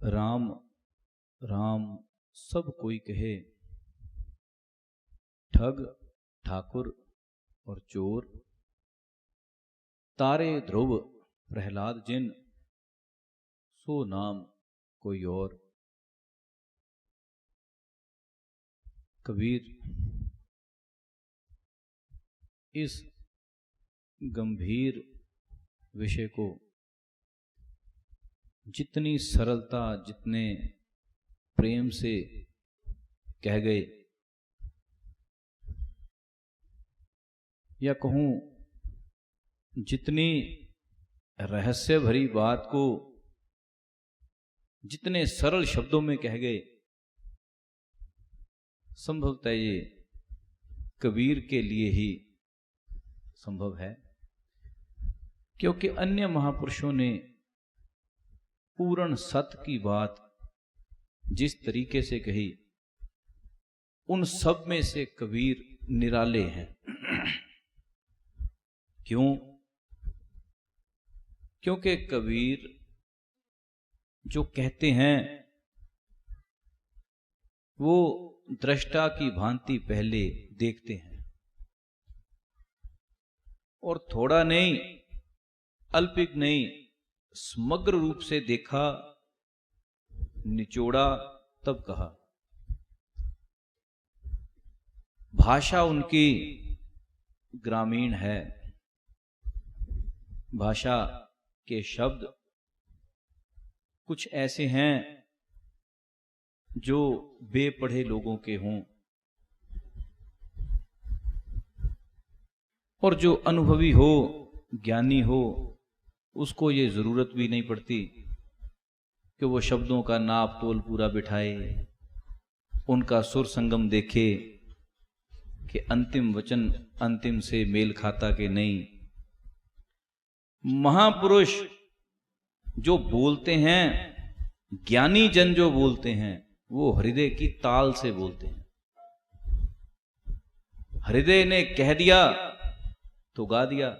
राम राम सब कोई कहे, ठग ठाकुर और चोर। तारे ध्रुव प्रहलाद जिन, सो नाम कोई और। कबीर इस गंभीर विषय को जितनी सरलता, जितने प्रेम से कह गए, या कहूं जितनी रहस्य भरी बात को जितने सरल शब्दों में कह गए, संभवतः ये कबीर के लिए ही संभव है, क्योंकि अन्य महापुरुषों ने पूर्ण सत्य की बात जिस तरीके से कही, उन सब में से कबीर निराले हैं। क्यों? क्योंकि कबीर जो कहते हैं वो दृष्टा की भांति पहले देखते हैं, और थोड़ा नहीं, अल्पिक नहीं, समग्र रूप से देखा, निचोड़ा, तब कहा। भाषा उनकी ग्रामीण है, भाषा के शब्द कुछ ऐसे हैं जो बेपढ़े लोगों के हों, और जो अनुभवी हो, ज्ञानी हो, उसको ये जरूरत भी नहीं पड़ती कि वो शब्दों का नाप तोल पूरा बिठाए, उनका सुर संगम देखे कि अंतिम वचन अंतिम से मेल खाता कि नहीं। महापुरुष जो बोलते हैं, ज्ञानी जन जो बोलते हैं, वो हृदय की ताल से बोलते हैं। हृदय ने कह दिया तो गा दिया,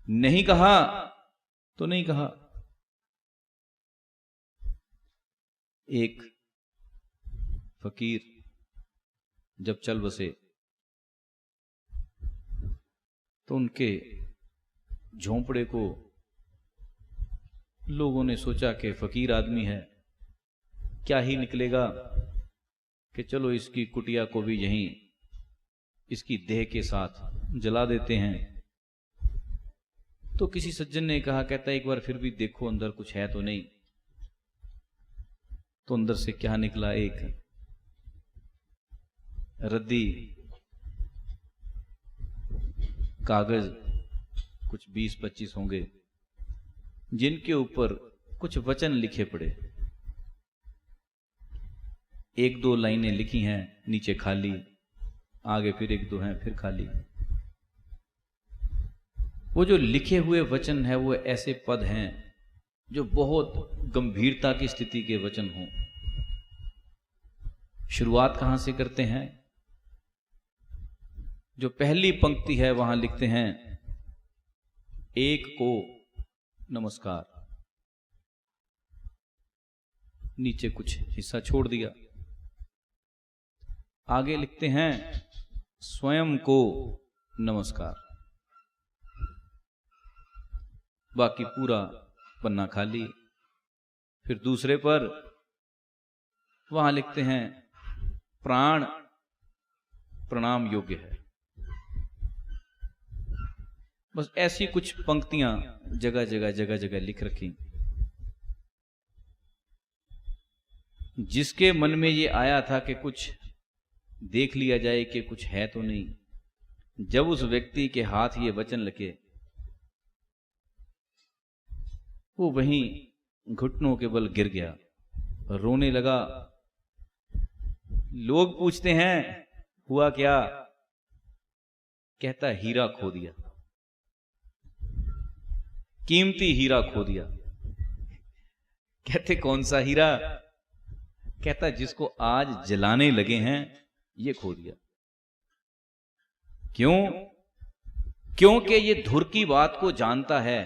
नहीं कहा तो नहीं कहा। एक फकीर जब चल बसे तो उनके झोंपड़े को लोगों ने सोचा कि फकीर आदमी है, क्या ही निकलेगा, कि चलो इसकी कुटिया को भी यहीं इसकी देह के साथ जला देते हैं। तो किसी सज्जन ने कहा, कहता एक बार फिर भी देखो अंदर कुछ है तो नहीं। तो अंदर से क्या निकला, एक रद्दी कागज, कुछ 20-25 होंगे, जिनके ऊपर कुछ वचन लिखे पड़े। 1-2 लाइनें लिखी हैं, नीचे खाली, आगे फिर 1-2 हैं, फिर खाली। वो जो लिखे हुए वचन है वो ऐसे पद हैं जो बहुत गंभीरता की स्थिति के वचन हों। शुरुआत कहां से करते हैं? जो पहली पंक्ति है वहां लिखते हैं, एक को नमस्कार। नीचे कुछ हिस्सा छोड़ दिया। आगे लिखते हैं, स्वयं को नमस्कार। बाकी पूरा पन्ना खाली। फिर दूसरे पर वहां लिखते हैं, प्राण प्रणाम योग्य है। बस ऐसी कुछ पंक्तियां जगह जगह लिख रखी। जिसके मन में ये आया था कि कुछ देख लिया जाए कि कुछ है तो नहीं, जब उस व्यक्ति के हाथ ये वचन लगे, वो वहीं घुटनों के बल गिर गया, रोने लगा। लोग पूछते हैं, हुआ क्या? कहता हीरा खो दिया, कीमती हीरा खो दिया। कहते कौन सा हीरा? कहता जिसको आज जलाने लगे हैं, ये खो दिया। क्यों? क्योंकि ये धुर की बात को जानता है,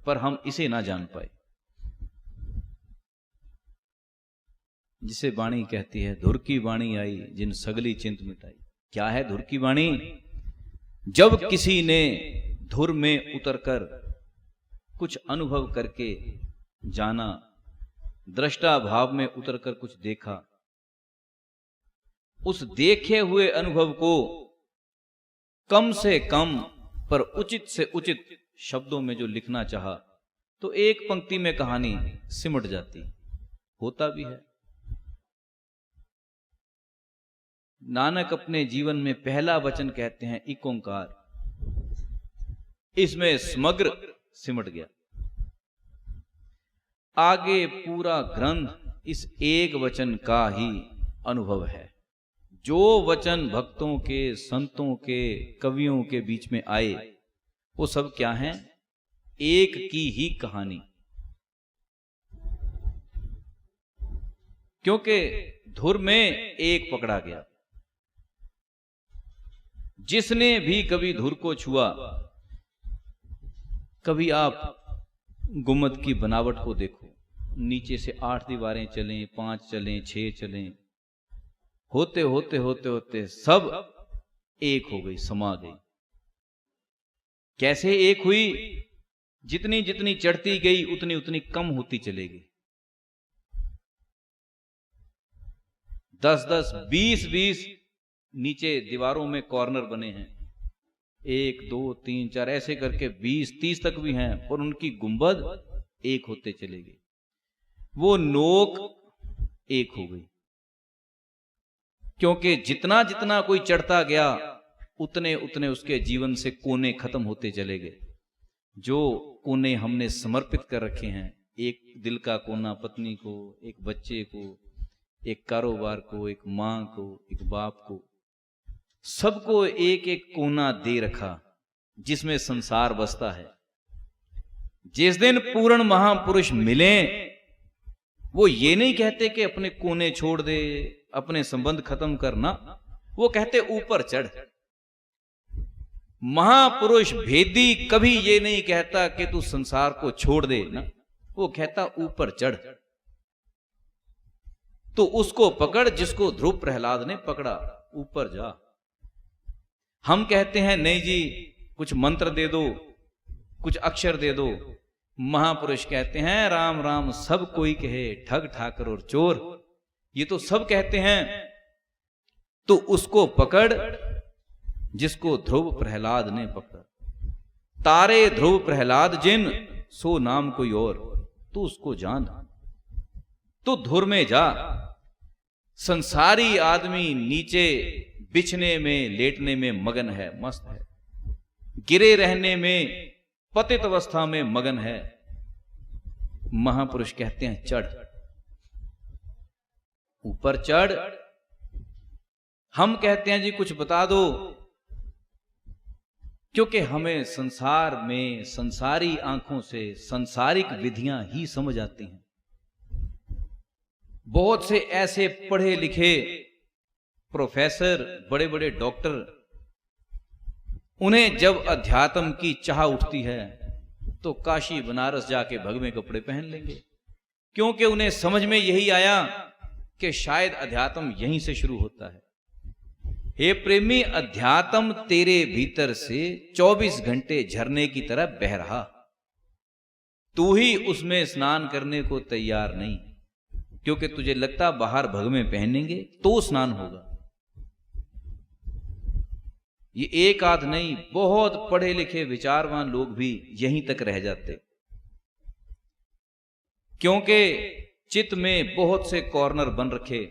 पर हम इसे ना जान पाए। जिसे वाणी कहती है, धुर की वाणी आई जिन सगली चिंत मिटाई। क्या है धुर की वाणी? जब किसी ने धुर में उतरकर कुछ अनुभव करके जाना, दृष्टा भाव में उतरकर कुछ देखा, उस देखे हुए अनुभव को कम से कम पर उचित से उचित शब्दों में जो लिखना चाहा, तो एक पंक्ति में कहानी सिमट जाती। होता भी है। नानक अपने जीवन में पहला वचन कहते हैं एक ओंकार, इसमें समग्र सिमट गया। आगे पूरा ग्रंथ इस एक वचन का ही अनुभव है। जो वचन भक्तों के, संतों के, कवियों के बीच में आए, वो सब क्या हैं? एक की ही कहानी। क्योंकि धुर में एक पकड़ा गया। जिसने भी कभी धुर को छुआ, कभी आप गुम्मद की बनावट को देखो, नीचे से 8 दीवारें चलें, 5 चलें, 6 चलें, होते होते होते होते सब एक हो गई, समा गई। कैसे एक हुई? जितनी जितनी चढ़ती गई उतनी उतनी कम होती चलेगी। 10-10, 20-20 नीचे दीवारों में कॉर्नर बने हैं, 1, 2, 3, 4 ऐसे करके 20-30 तक भी हैं, पर उनकी गुंबद एक होते चलेगी। वो नोक एक हो गई। क्योंकि जितना जितना कोई चढ़ता गया, उतने उतने उसके जीवन से कोने खत्म होते चले गए। जो कोने हमने समर्पित कर रखे हैं, एक दिल का कोना पत्नी को, एक बच्चे को, एक कारोबार को, एक मां को, एक बाप को, सबको एक एक कोना दे रखा जिसमें संसार बसता है। जिस दिन पूर्ण महापुरुष मिले, वो ये नहीं कहते कि अपने कोने छोड़ दे, अपने संबंध खत्म करना, वो कहते ऊपर चढ़। महापुरुष भेदी कभी ये नहीं कहता कि तू संसार को छोड़ दे ना, वो कहता ऊपर चढ़। तो उसको पकड़ जिसको ध्रुव प्रहलाद ने पकड़ा, ऊपर जा। हम कहते हैं नहीं जी, कुछ मंत्र दे दो, कुछ अक्षर दे दो। महापुरुष कहते हैं राम राम सब कोई कहे, ठग ठाकर और चोर, ये तो सब कहते हैं। तो उसको पकड़ जिसको ध्रुव प्रहलाद ने पकड़ा। तारे ध्रुव प्रहलाद जिन, सो नाम कोई और, तू उसको जान। तो धुर में जा। संसारी आदमी नीचे बिछने में, लेटने में मगन है, मस्त है, गिरे रहने में, पतित अवस्था में मगन है। महापुरुष कहते हैं चढ़, ऊपर चढ़। हम कहते हैं जी कुछ बता दो, क्योंकि हमें संसार में संसारी आंखों से संसारिक विधियां ही समझ आती हैं। बहुत से ऐसे पढ़े लिखे प्रोफेसर, बड़े बड़े डॉक्टर, उन्हें जब अध्यात्म की चाह उठती है तो काशी बनारस जाके भगवे कपड़े पहन लेंगे, क्योंकि उन्हें समझ में यही आया कि शायद अध्यात्म यहीं से शुरू होता है। हे प्रेमी, अध्यात्म तेरे भीतर से 24 घंटे झरने की तरह बह रहा, तू ही उसमें स्नान करने को तैयार नहीं, क्योंकि तुझे लगता बाहर भगवे पहनेंगे तो स्नान होगा। ये एक आध नहीं, बहुत पढ़े लिखे विचारवान लोग भी यहीं तक रह जाते, क्योंकि चित्त में बहुत से कॉर्नर बन रखे,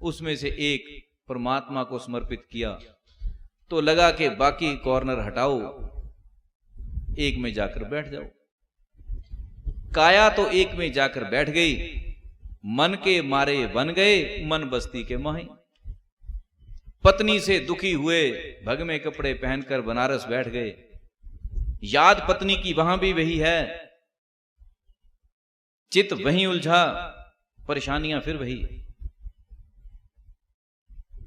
उसमें से एक परमात्मा को समर्पित किया तो लगा कि बाकी कॉर्नर हटाओ, एक में जाकर बैठ जाओ। काया तो एक में जाकर बैठ गई, मन के मारे बन गए मन बस्ती के माही। पत्नी से दुखी हुए, भगवे कपड़े पहनकर बनारस बैठ गए। याद पत्नी की वहां भी वही है, चित्त वहीं उलझा, परेशानियां फिर वही।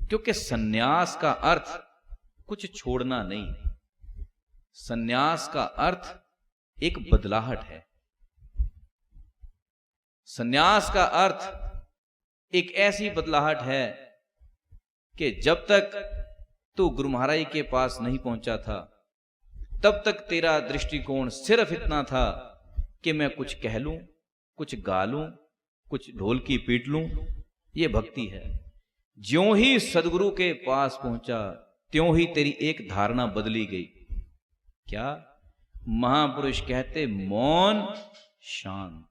क्योंकि सन्यास का अर्थ कुछ छोड़ना नहीं, सन्यास का अर्थ एक बदलाहट है। सन्यास का अर्थ एक ऐसी बदलाहट है कि जब तक तू गुरु महाराज के पास नहीं पहुंचा था तब तक तेरा दृष्टिकोण सिर्फ इतना था कि मैं कुछ कह लूं, कुछ गा लूं, कुछ ढोल की पीट लूं, ये भक्ति है। ज्यों ही सदगुरु के पास पहुंचा त्यों ही तेरी एक धारणा बदली गई। क्या? महापुरुष कहते मौन शांत,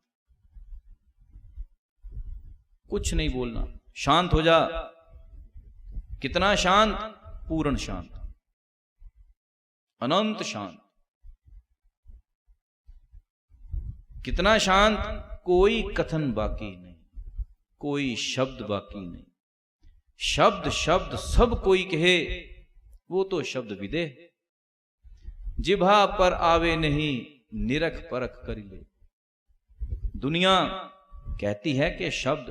कुछ नहीं बोलना, शांत हो जा। कितना शांत? पूर्ण शांत, अनंत शांत। कितना शांत? कोई कथन बाकी नहीं, कोई शब्द बाकी नहीं। शब्द शब्द सब कोई कहे, वो तो शब्द विदेह। जिभा पर आवे नहीं, निरख परख कर ले। दुनिया कहती है कि शब्द,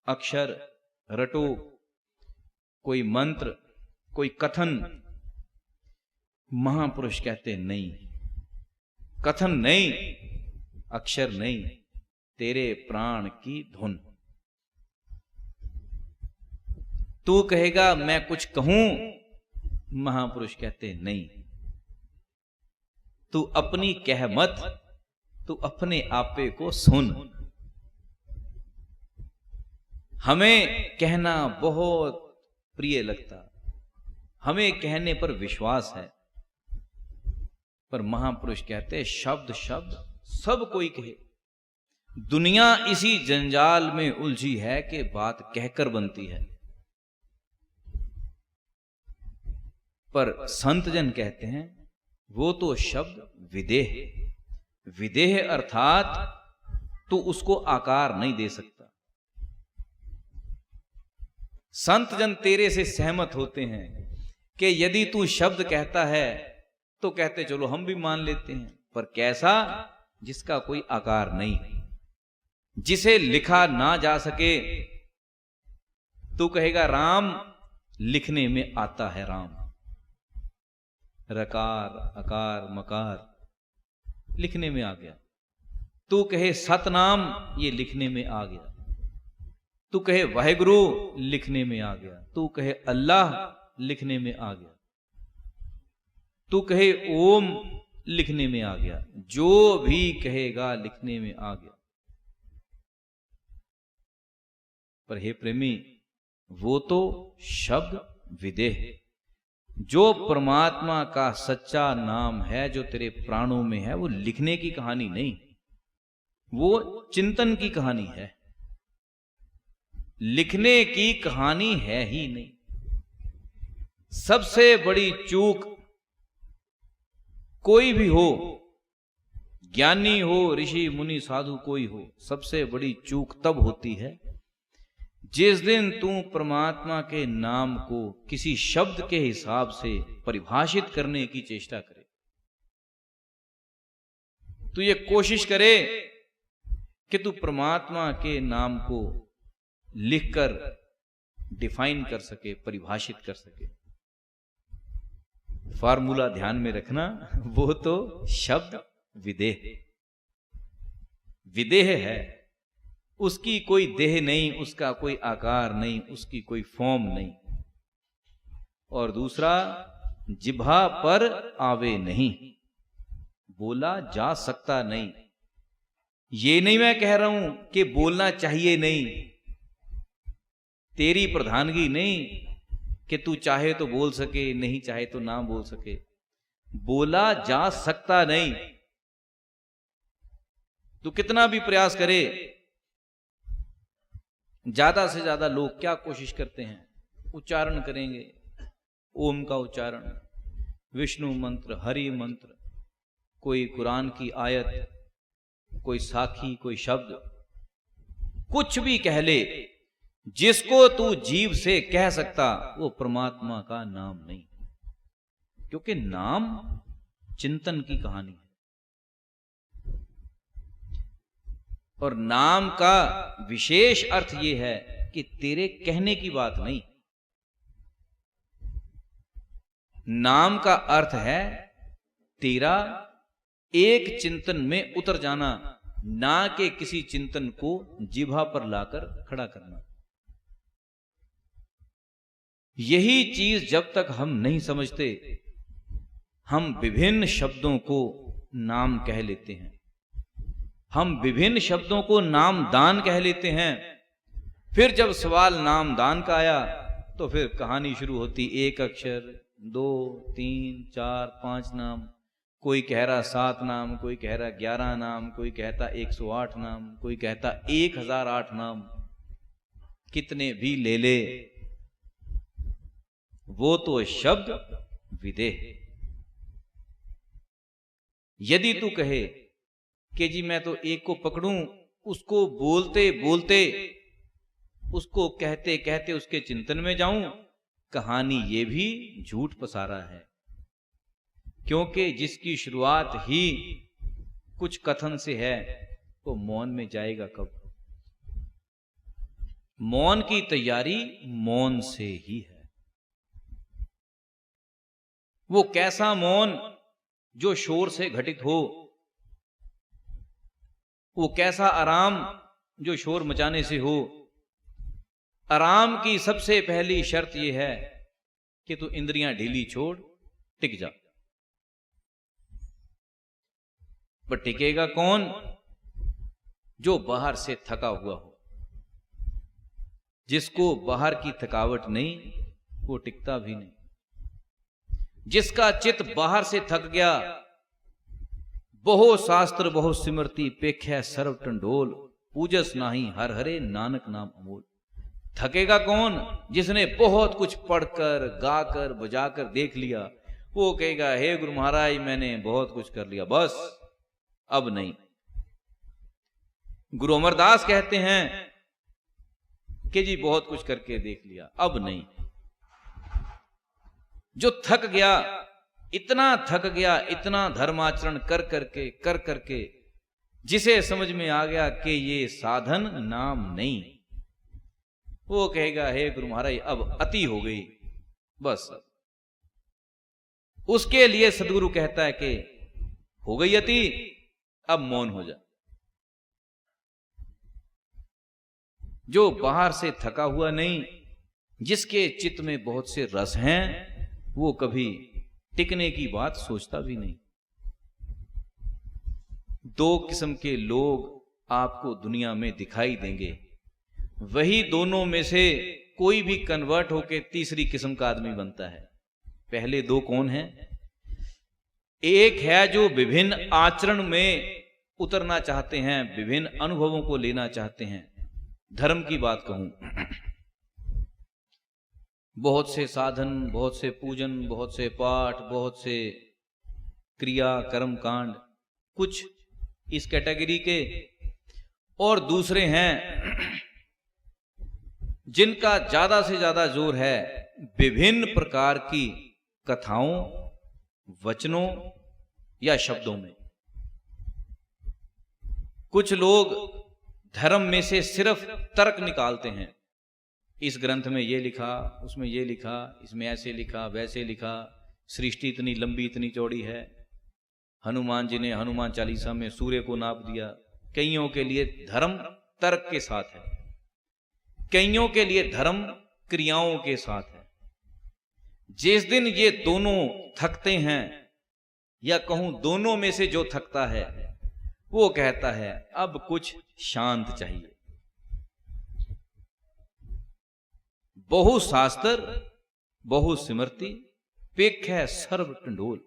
अक्षर रटो, कोई मंत्र, कोई कथन। महापुरुष कहते नहीं, कथन नहीं, अक्षर नहीं, तेरे प्राण की धुन। तू कहेगा मैं कुछ कहूं, महापुरुष कहते नहीं, तू अपनी कह मत, तू अपने आपे को सुन। हमें कहना बहुत प्रिय लगता, हमें कहने पर विश्वास है, पर महापुरुष कहते शब्द शब्द सब कोई कहे। दुनिया इसी जंजाल में उलझी है कि बात कहकर बनती है, पर संत जन कहते हैं वो तो शब्द विदेह। विदेह अर्थात तू उसको आकार नहीं दे सकता। संत जन तेरे से सहमत होते हैं कि यदि तू शब्द कहता है तो कहते चलो हम भी मान लेते हैं, पर कैसा? जिसका कोई आकार नहीं, जिसे लिखा ना जा सके। तू कहेगा राम, लिखने में आता है राम, रकार अकार मकार लिखने में आ गया। तू कहे सतनाम, ये लिखने में आ गया। तू कहे वाहेगुरु, लिखने में आ गया। तू कहे अल्लाह, लिखने में आ गया। तू कहे ओम, लिखने में आ गया। जो भी कहेगा लिखने में आ गया। पर हे प्रेमी, वो तो शब्द विदेह, जो परमात्मा का सच्चा नाम है, जो तेरे प्राणों में है, वो लिखने की कहानी नहीं, वो चिंतन की कहानी है। लिखने की कहानी है ही नहीं। सबसे बड़ी चूक कोई भी हो, ज्ञानी हो, ऋषि मुनि साधु कोई हो, सबसे बड़ी चूक तब होती है जिस दिन तू परमात्मा के नाम को किसी शब्द के हिसाब से परिभाषित करने की चेष्टा करे। तू ये कोशिश करे कि तू परमात्मा के नाम को लिखकर डिफाइन कर सके, परिभाषित कर सके। फार्मूला ध्यान में रखना, वो तो शब्द विदेह, विदेह है। उसकी कोई देह नहीं, उसका कोई आकार नहीं, उसकी कोई फॉर्म नहीं। और दूसरा, जिभा पर आवे नहीं, बोला जा सकता नहीं। ये नहीं मैं कह रहा हूं कि बोलना चाहिए नहीं, तेरी प्रधानगी नहीं कि तू चाहे तो बोल सके, नहीं चाहे तो ना बोल सके। बोला जा सकता नहीं। तू कितना भी प्रयास करे, ज्यादा से ज्यादा लोग क्या कोशिश करते हैं? उच्चारण करेंगे, ओम का उच्चारण, विष्णु मंत्र, हरि मंत्र, कोई कुरान की आयत, कोई साखी, कोई शब्द, कुछ भी कह ले, जिसको तू जीव से कह सकता, वो परमात्मा का नाम नहीं। क्योंकि नाम चिंतन की कहानी है, और नाम का विशेष अर्थ यह है कि तेरे कहने की बात नहीं। नाम का अर्थ है तेरा एक चिंतन में उतर जाना, ना के किसी चिंतन को जिह्वा पर लाकर खड़ा करना। यही चीज जब तक हम नहीं समझते, हम विभिन्न शब्दों को नाम कह लेते हैं, हम विभिन्न शब्दों को नाम दान कह लेते हैं। फिर जब सवाल नाम दान का आया तो फिर कहानी शुरू होती, एक अक्षर, 2, 3, 4, 5 नाम, कोई कह रहा 7 नाम, कोई कह रहा 11 नाम, कोई कहता 108 नाम, कोई कहता 1008 नाम। कितने भी ले ले, वो तो शब्द विदेह। यदि तू कहे कि जी मैं तो एक को पकड़ूं, उसको बोलते बोलते, उसको कहते कहते उसके चिंतन में जाऊं, कहानी ये भी झूठ पसारा है। क्योंकि जिसकी शुरुआत ही कुछ कथन से है, वो मौन में जाएगा कब? मौन की तैयारी मौन से ही है। वो कैसा मौन जो शोर से घटित हो, वो कैसा आराम जो शोर मचाने से हो। आराम की सबसे पहली शर्त यह है कि तू इंद्रियां ढीली छोड़, टिक जा। पर टिकेगा कौन? जो बाहर से थका हुआ हो। जिसको बाहर की थकावट नहीं, वो टिकता भी नहीं। जिसका चित्त बाहर से थक गया, बहु शास्त्र बहु सिमरती, पेख्या सर्व टंडोल, पूजस नाही हर हरे नानक नाम अमोल। थकेगा कौन? जिसने बहुत कुछ पढ़कर, गाकर, बजाकर देख लिया। वो कहेगा, हे गुरु महाराज मैंने बहुत कुछ कर लिया, बस अब नहीं। गुरु अमरदास कहते हैं कि जी बहुत कुछ करके देख लिया, अब नहीं। जो थक गया, इतना थक गया, इतना धर्माचरण कर करके जिसे समझ में आ गया कि ये साधन नाम नहीं, वो कहेगा, हे गुरु महाराज अब अति हो गई, बस। उसके लिए सदगुरु कहता है कि हो गई अति, अब मौन हो जा। जो बाहर से थका हुआ नहीं, जिसके चित्त में बहुत से रस हैं, वो कभी टिकने की बात सोचता भी नहीं। 2 किस्म के लोग आपको दुनिया में दिखाई देंगे। वही दोनों में से कोई भी कन्वर्ट होकर तीसरी किस्म का आदमी बनता है। पहले 2 कौन हैं? एक है जो विभिन्न आचरण में उतरना चाहते हैं, विभिन्न अनुभवों को लेना चाहते हैं। धर्म की बात कहूं, बहुत से साधन, बहुत से पूजन, बहुत से पाठ, बहुत से क्रिया कर्म कांड, कुछ इस कैटेगरी के। और दूसरे हैं जिनका ज्यादा से ज्यादा जोर है विभिन्न प्रकार की कथाओं, वचनों या शब्दों में। कुछ लोग धर्म में से सिर्फ तर्क निकालते हैं। इस ग्रंथ में ये लिखा, उसमें ये लिखा, इसमें ऐसे लिखा, वैसे लिखा, सृष्टि इतनी लंबी इतनी चौड़ी है, हनुमान जी ने हनुमान चालीसा में सूर्य को नाप दिया। कईयों के लिए धर्म तर्क के साथ है, कईयों के लिए धर्म क्रियाओं के साथ है। जिस दिन ये दोनों थकते हैं, या कहूं दोनों में से जो थकता है, वो कहता है अब कुछ शांत चाहिए। बहु शास्त्र बहु सिमरती, पेख है सर्व टंडोल।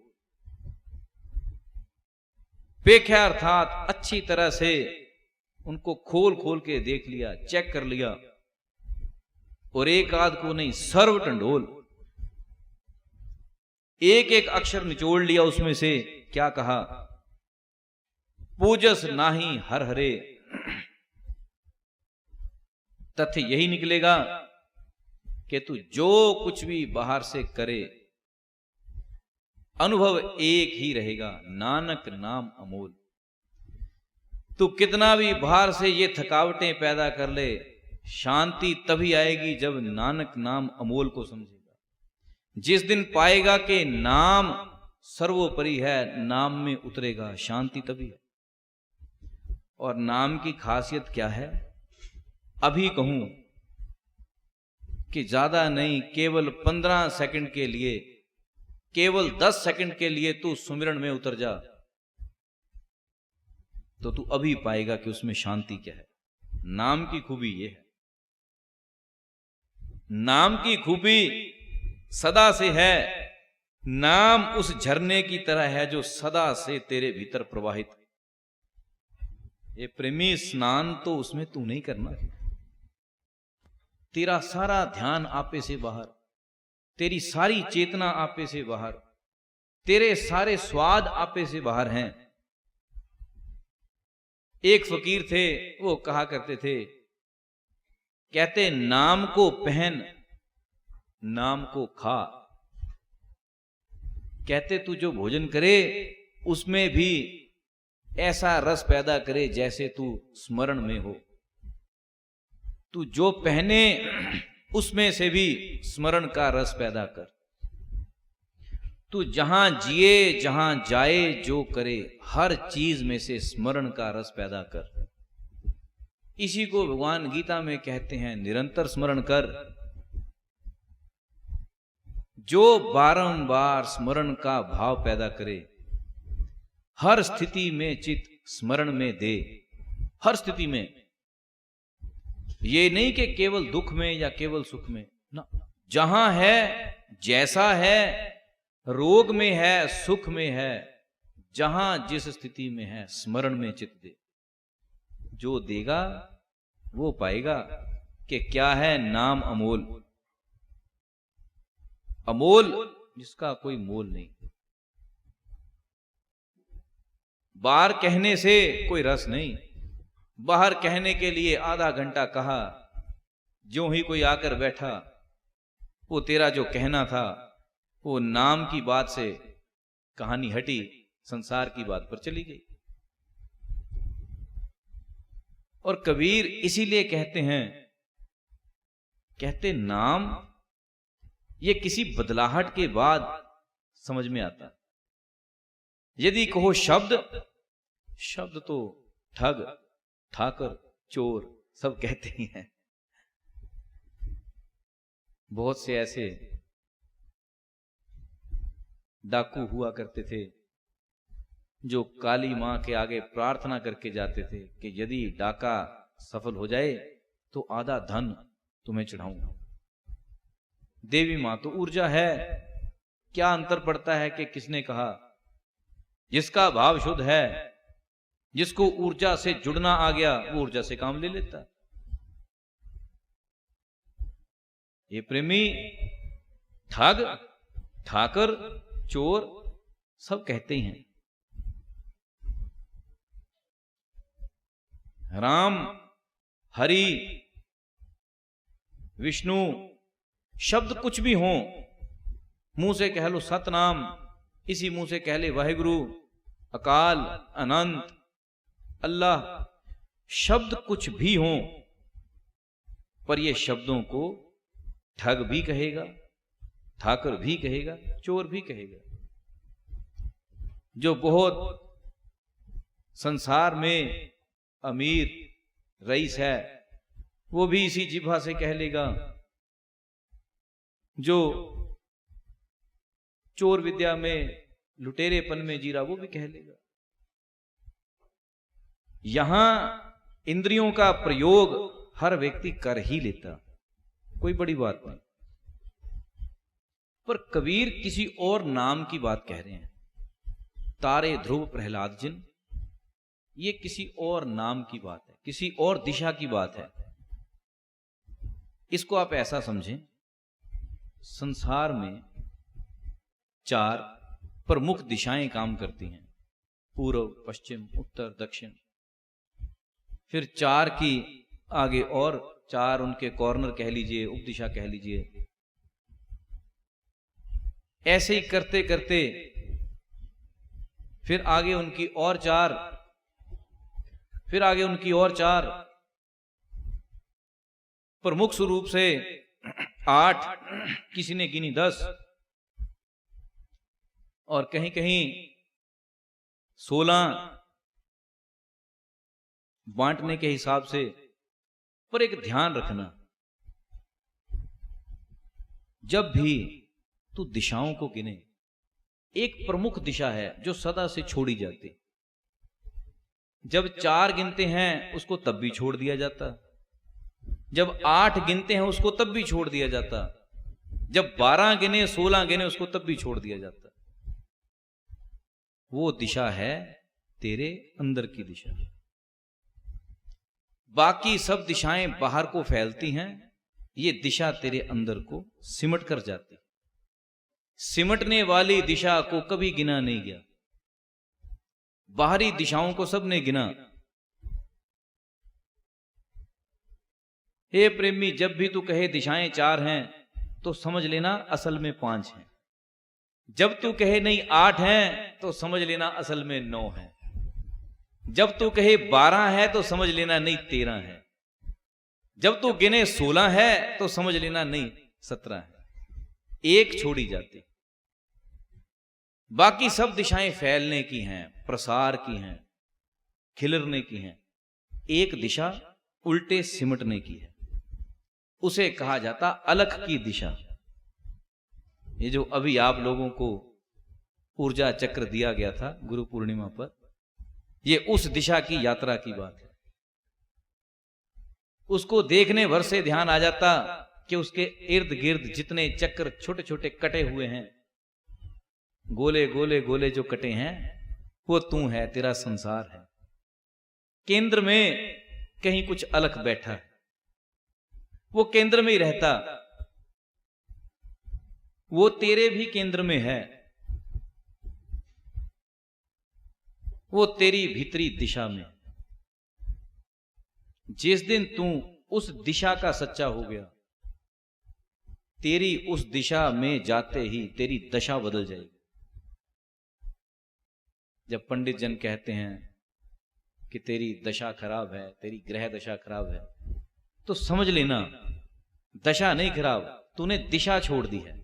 पेख है अर्थात अच्छी तरह से उनको खोल खोल के देख लिया, चेक कर लिया, और एक आध को नहीं, सर्व टंडोल। एक एक अक्षर निचोड़ लिया उसमें से। क्या कहा? पूजस नाही हर हरे। तथ्य यही निकलेगा कि तू जो कुछ भी बाहर से करे, अनुभव एक ही रहेगा, नानक नाम अमोल। तू कितना भी बाहर से ये थकावटें पैदा कर ले, शांति तभी आएगी जब नानक नाम अमोल को समझेगा। जिस दिन पाएगा कि नाम सर्वोपरि है, नाम में उतरेगा, शांति तभी है। और नाम की खासियत क्या है? अभी कहूं कि ज्यादा नहीं, केवल 15 सेकंड के लिए, केवल 10 सेकंड के लिए तू सुमिरन में उतर जा, तो तू अभी पाएगा कि उसमें शांति क्या है। नाम की खूबी ये है, नाम की खूबी सदा से है। नाम उस झरने की तरह है जो सदा से तेरे भीतर प्रवाहित। ये प्रेमी, स्नान तो उसमें तू नहीं करना, तेरा सारा ध्यान आपे से बाहर, तेरी सारी चेतना आपे से बाहर, तेरे सारे स्वाद आपे से बाहर हैं। एक फकीर थे, वो कहा करते थे, कहते नाम को पहन, नाम को खा। कहते तू जो भोजन करे उसमें भी ऐसा रस पैदा करे जैसे तू स्मरण में हो। तू जो पहने उसमें से भी स्मरण का रस पैदा कर। तू जहां जिए, जहां जाए, जो करे, हर चीज में से स्मरण का रस पैदा कर। इसी को भगवान गीता में कहते हैं, निरंतर स्मरण कर। जो बारंबार स्मरण का भाव पैदा करे, हर स्थिति में चित्त स्मरण में दे, हर स्थिति में। ये नहीं कि केवल दुख में या केवल सुख में ना, जहां है, जैसा है, रोग में है, सुख में है, जहां जिस स्थिति में है, स्मरण में चित्त दे। जो देगा वो पाएगा कि क्या है नाम अमोल, अमोल जिसका कोई मोल नहीं। बाहर कहने से कोई रस नहीं। बाहर कहने के लिए आधा घंटा कहा, ज्यों ही कोई आकर बैठा, वो तेरा जो कहना था वो नाम की बात से कहानी हटी, संसार की बात पर चली गई। और कबीर इसीलिए कहते हैं, कहते नाम ये किसी बदलाहट के बाद समझ में आता। यदि कहो शब्द, शब्द तो ठग, ठाकर, चोर सब कहते ही हैं। बहुत से ऐसे डाकू हुआ करते थे जो काली मां के आगे प्रार्थना करके जाते थे कि यदि डाका सफल हो जाए तो आधा धन तुम्हें चढ़ाऊंगा। देवी मां तो ऊर्जा है, क्या अंतर पड़ता है कि किसने कहा। जिसका भाव शुद्ध है, जिसको ऊर्जा से जुड़ना आ गया, वो ऊर्जा से काम ले लेता। ये प्रेमी, ठग, ठाकर, चोर सब कहते ही हैं। राम, हरि, विष्णु शब्द कुछ भी हो, मुंह से कह लो सतनाम, इसी मुंह से कह ले वाहिगुरु, अकाल, अनंत, अल्लाह, शब्द कुछ भी हो, पर ये शब्दों को ठग भी कहेगा, ठाकर भी कहेगा, चोर भी कहेगा। जो बहुत संसार में अमीर रईस है, वो भी इसी जिह्वा से कह लेगा। जो चोर विद्या में, लुटेरेपन में जी रहा, वो भी कह लेगा। यहां इंद्रियों का प्रयोग हर व्यक्ति कर ही लेता, कोई बड़ी बात नहीं। पर कबीर किसी और नाम की बात कह रहे हैं। तारे ध्रुव प्रहलाद जिन, ये किसी और नाम की बात है, किसी और दिशा की बात है। इसको आप ऐसा समझें, संसार में 4 प्रमुख दिशाएं काम करती हैं, पूर्व, पश्चिम, उत्तर, दक्षिण। फिर 4 की आगे और 4 उनके कॉर्नर कह लीजिए, उपदिशा कह लीजिए। ऐसे ही करते करते फिर आगे उनकी और 4, फिर आगे उनकी और 4, प्रमुख स्वरूप से 8, किसी ने गिनी 10, और कहीं कहीं 16, बांटने के हिसाब से, पर एक ध्यान रखना, जब भी तू दिशाओं को गिने, एक प्रमुख दिशा है जो सदा से छोड़ी जाती। जब 4 गिनते हैं उसको तब भी छोड़ दिया जाता, जब 8 गिनते हैं उसको तब भी छोड़ दिया जाता, जब 12 गिने 16 गिने उसको तब भी छोड़ दिया जाता। वो दिशा है तेरे अंदर की दिशा। बाकी सब दिशाएं बाहर को फैलती हैं, ये दिशा तेरे अंदर को सिमट कर जाती। सिमटने वाली दिशा को कभी गिना नहीं गया, बाहरी दिशाओं को सबने गिना। हे प्रेमी, जब भी तू कहे दिशाएं 4 हैं तो समझ लेना असल में 5 हैं। जब तू कहे नहीं 8 हैं तो समझ लेना असल में 9 हैं। जब तू कहे 12 है तो समझ लेना नहीं 13 है। जब तू गिने 16 है तो समझ लेना नहीं 17 है। एक छोड़ी जाती, बाकी सब दिशाएं फैलने की हैं, प्रसार की हैं, खिलरने की हैं। एक दिशा उल्टे सिमटने की है, उसे कहा जाता अलख की दिशा। ये जो अभी आप लोगों को ऊर्जा चक्र दिया गया था गुरु पूर्णिमा पर, ये उस दिशा की यात्रा की बात है। उसको देखने भर से ध्यान आ जाता कि उसके इर्द गिर्द जितने चक्र छोटे छोटे कटे हुए हैं, गोले गोले गोले जो कटे हैं, वो तू है, तेरा संसार है। केंद्र में कहीं कुछ अलग बैठा है, वो केंद्र में ही रहता, वो तेरे भी केंद्र में है, वो तेरी भीतरी दिशा में। जिस दिन तू उस दिशा का सच्चा हो गया, तेरी उस दिशा में जाते ही तेरी दशा बदल जाएगी। जब पंडित जन कहते हैं कि तेरी दशा खराब है, तेरी ग्रह दशा खराब है, तो समझ लेना दशा नहीं खराब, तूने दिशा छोड़ दी है।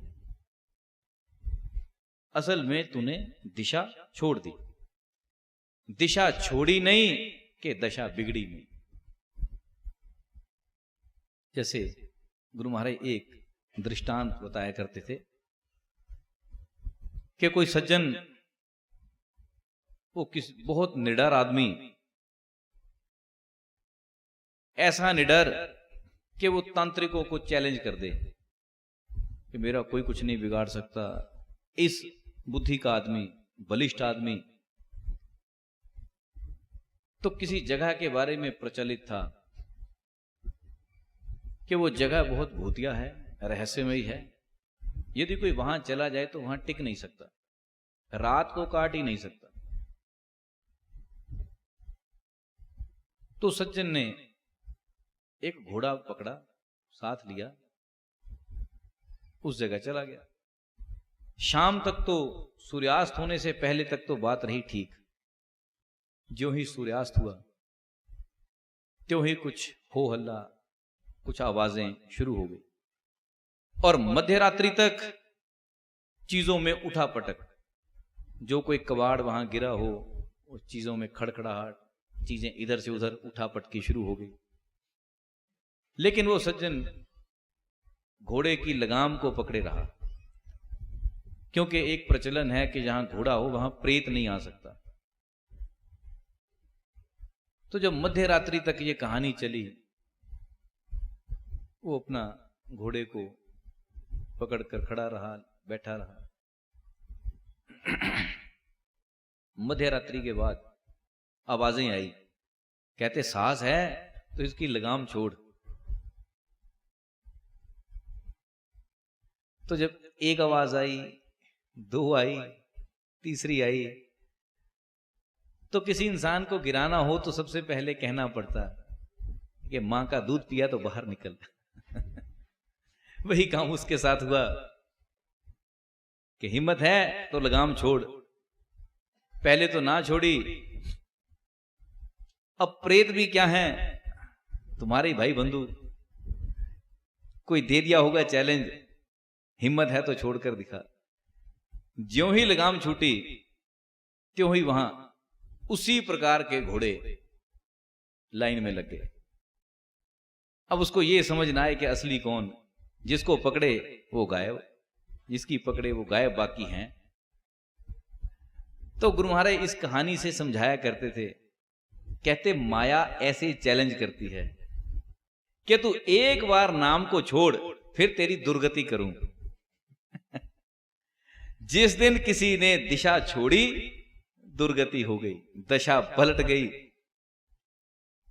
असल में तूने दिशा छोड़ दी, दिशा छोड़ी नहीं कि दशा बिगड़ी नहीं। जैसे गुरु महाराज एक दृष्टांत बताया करते थे कि कोई सज्जन, वो किस बहुत निडर आदमी, ऐसा निडर कि वो तांत्रिकों को चैलेंज कर दे कि मेरा कोई कुछ नहीं बिगाड़ सकता। इस बुद्धि का आदमी, बलिष्ठ आदमी, तो किसी जगह के बारे में प्रचलित था कि वो जगह बहुत भूतिया है, रहस्यमयी है, यदि कोई वहां चला जाए तो वहां टिक नहीं सकता, रात को काट ही नहीं सकता। तो सज्जन ने एक घोड़ा पकड़ा, साथ लिया, उस जगह चला गया। शाम तक तो, सूर्यास्त होने से पहले तक तो बात रही ठीक। ज्यों ही सूर्यास्त हुआ त्यों ही कुछ हो हल्ला, कुछ आवाजें शुरू हो गई, और मध्य रात्रि तक चीजों में उठा पटक, जो कोई कबाड़ वहां गिरा हो उस चीजों में खड़खड़ाहट, चीजें इधर से उधर उठा पटकी शुरू हो गई। लेकिन वो सज्जन घोड़े की लगाम को पकड़े रहा, क्योंकि एक प्रचलन है कि जहां घोड़ा हो वहां प्रेत नहीं आ सकता। तो जब मध्य रात्रि तक ये कहानी चली, वो अपना घोड़े को पकड़कर खड़ा रहा, बैठा रहा। मध्य रात्रि के बाद आवाजें आई, कहते साहस है तो इसकी लगाम छोड़। तो जब एक आवाज आई, 2 आई, तीसरी आई, तो किसी इंसान को गिराना हो तो सबसे पहले कहना पड़ता कि मां का दूध पिया तो बाहर निकल। वही काम उसके साथ हुआ कि हिम्मत है तो लगाम छोड़। पहले तो ना छोड़ी, अब प्रेत भी क्या है, तुम्हारे भाई बंधु, कोई दे दिया होगा चैलेंज, हिम्मत है तो छोड़कर दिखा। ज्यों ही लगाम छूटी त्यों ही वहां उसी प्रकार के घोड़े लाइन में लग गए। अब उसको ये समझ ना आए कि असली कौन, जिसको पकड़े वो गायब, जिसकी पकड़े वो गायब, बाकी हैं। तो गुरु महाराज इस कहानी से समझाया करते थे, कहते माया ऐसे चैलेंज करती है कि तू एक बार नाम को छोड़, फिर तेरी दुर्गति करूं। जिस दिन किसी ने दिशा छोड़ी, दुर्गति हो गई, दशा पलट गई।